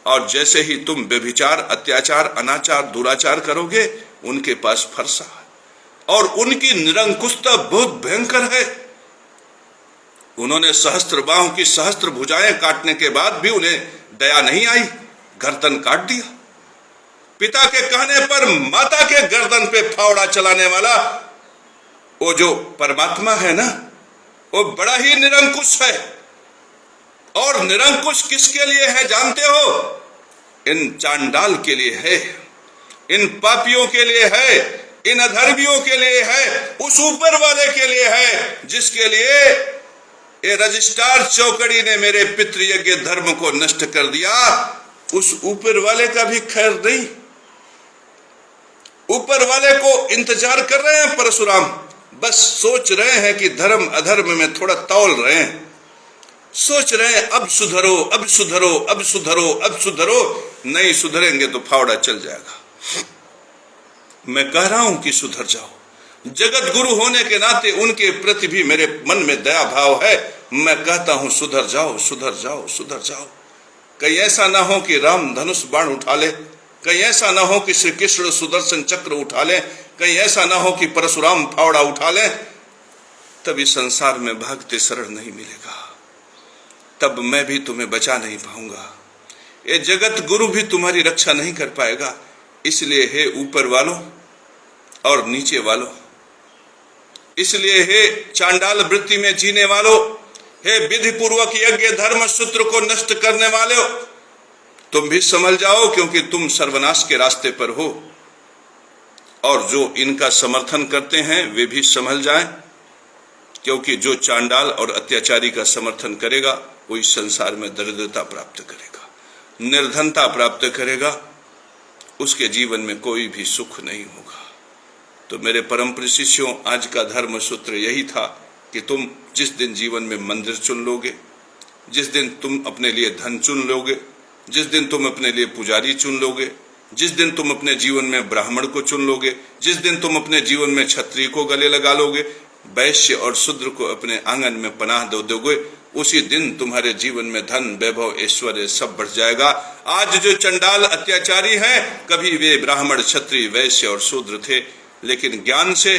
और जैसे ही तुम व्यभिचार, अत्याचार, अनाचार, दुराचार करोगे, उनके पास फरसा है। और उनकी निरंकुशता बहुत भयंकर है। उन्होंने सहस्त्र बाहों की सहस्त्र भुजाएं काटने के बाद भी उन्हें दया नहीं आई, गर्दन काट दिया। पिता के कहने पर माता के गर्दन पे फावड़ा चलाने वाला वो जो परमात्मा है ना, वो बड़ा ही निरंकुश है। और निरंकुश किसके लिए है जानते हो? इन चांडाल के लिए है, इन पापियों के लिए है, इन अधर्मियों के लिए है, उस ऊपर वाले के लिए है जिसके लिए ये रजिस्ट्रार चौकड़ी ने मेरे पितृयज्ञ धर्म को नष्ट कर दिया। उस ऊपर वाले का भी खैर नहीं। ऊपर वाले को इंतजार कर रहे हैं परशुराम, बस सोच रहे हैं कि धर्म अधर्म में थोड़ा तौल रहे हैं। सोच रहे हैं अब सुधरो, अब सुधरो, अब सुधरो, अब सुधरो। नहीं सुधरेंगे तो फावड़ा चल जाएगा। मैं कह रहा हूं कि सुधर जाओ। जगत गुरु होने के नाते उनके प्रति भी मेरे मन में दया भाव है। मैं कहता हूं सुधर जाओ, सुधर जाओ, सुधर जाओ। कहीं ऐसा ना हो कि राम धनुष बाण उठा ले, कहीं ऐसा ना हो कि श्री कृष्ण सुदर्शन चक्र उठा ले, कहीं ऐसा ना हो कि परशुराम फावड़ा उठा ले। तब इस संसार में भागते शरण नहीं मिलेगा, तब मैं भी तुम्हें बचा नहीं पाऊंगा। ये जगत गुरु भी तुम्हारी रक्षा नहीं कर पाएगा। इसलिए हे ऊपर वालों और नीचे वालों, इसलिए हे चांडाल वृत्ति में जीने वालों, हे विधि पूर्वक यज्ञ धर्म सूत्र को नष्ट करने वाले, तुम भी समझ जाओ, क्योंकि तुम सर्वनाश के रास्ते पर हो। और जो इनका समर्थन करते हैं वे भी संभल जाएं, क्योंकि जो चांडाल और अत्याचारी का समर्थन करेगा वो इस संसार में दरिद्रता प्राप्त करेगा, निर्धनता प्राप्त करेगा, उसके जीवन में कोई भी सुख नहीं होगा। तो मेरे परम प्रिय शिष्यों, आज का धर्म सूत्र यही था कि तुम जिस दिन जीवन में मंदिर चुन लोगे, जिस दिन तुम अपने लिए धन चुन लोगे, जिस दिन तुम अपने लिए पुजारी चुन लोगे, जिस दिन तुम अपने जीवन में ब्राह्मण को चुन लोगे, जिस दिन तुम अपने जीवन में क्षत्रिय को गले लगा लोगे, वैश्य और शूद्र को अपने आंगन में पनाह दे दोगे, उसी दिन तुम्हारे जीवन में धन, वैभव, ऐश्वर्य सब बढ़ जाएगा। आज जो चंडाल अत्याचारी हैं, कभी वे ब्राह्मण, क्षत्रिय, वैश्य और शूद्र थे, लेकिन ज्ञान से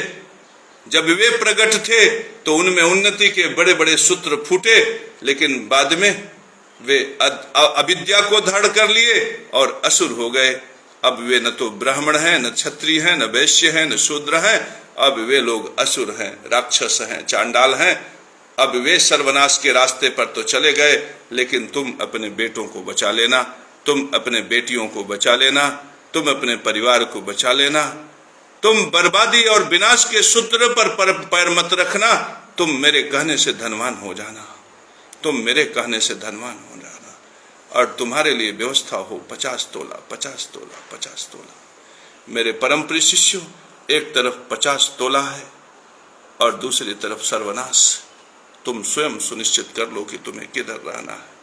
जब वे प्रकट थे तो उनमें उन्नति के बड़े बड़े सूत्र फूटे, लेकिन बाद में वे अविद्या को धारण कर लिए और असुर हो गए। अब वे न तो ब्राह्मण हैं, न क्षत्रिय हैं, न वैश्य हैं, न शूद्र हैं, अब वे लोग असुर हैं, राक्षस हैं, चांडाल हैं। अब वे सर्वनाश के रास्ते पर तो चले गए, लेकिन तुम अपने बेटों को बचा लेना, तुम अपने बेटियों को बचा लेना, तुम अपने परिवार को बचा लेना। तुम बर्बादी और विनाश के सूत्र पर पैर मत रखना। तुम मेरे कहने से धनवान हो जाना, तुम मेरे कहने से धनवान हो जाना, और तुम्हारे लिए व्यवस्था हो 50 तोला, 50 तोला, 50 तोला। मेरे परम प्रिय शिष्यों, एक तरफ 50 तोला है और दूसरी तरफ सर्वनाश। तुम स्वयं सुनिश्चित कर लो कि तुम्हें किधर रहना है।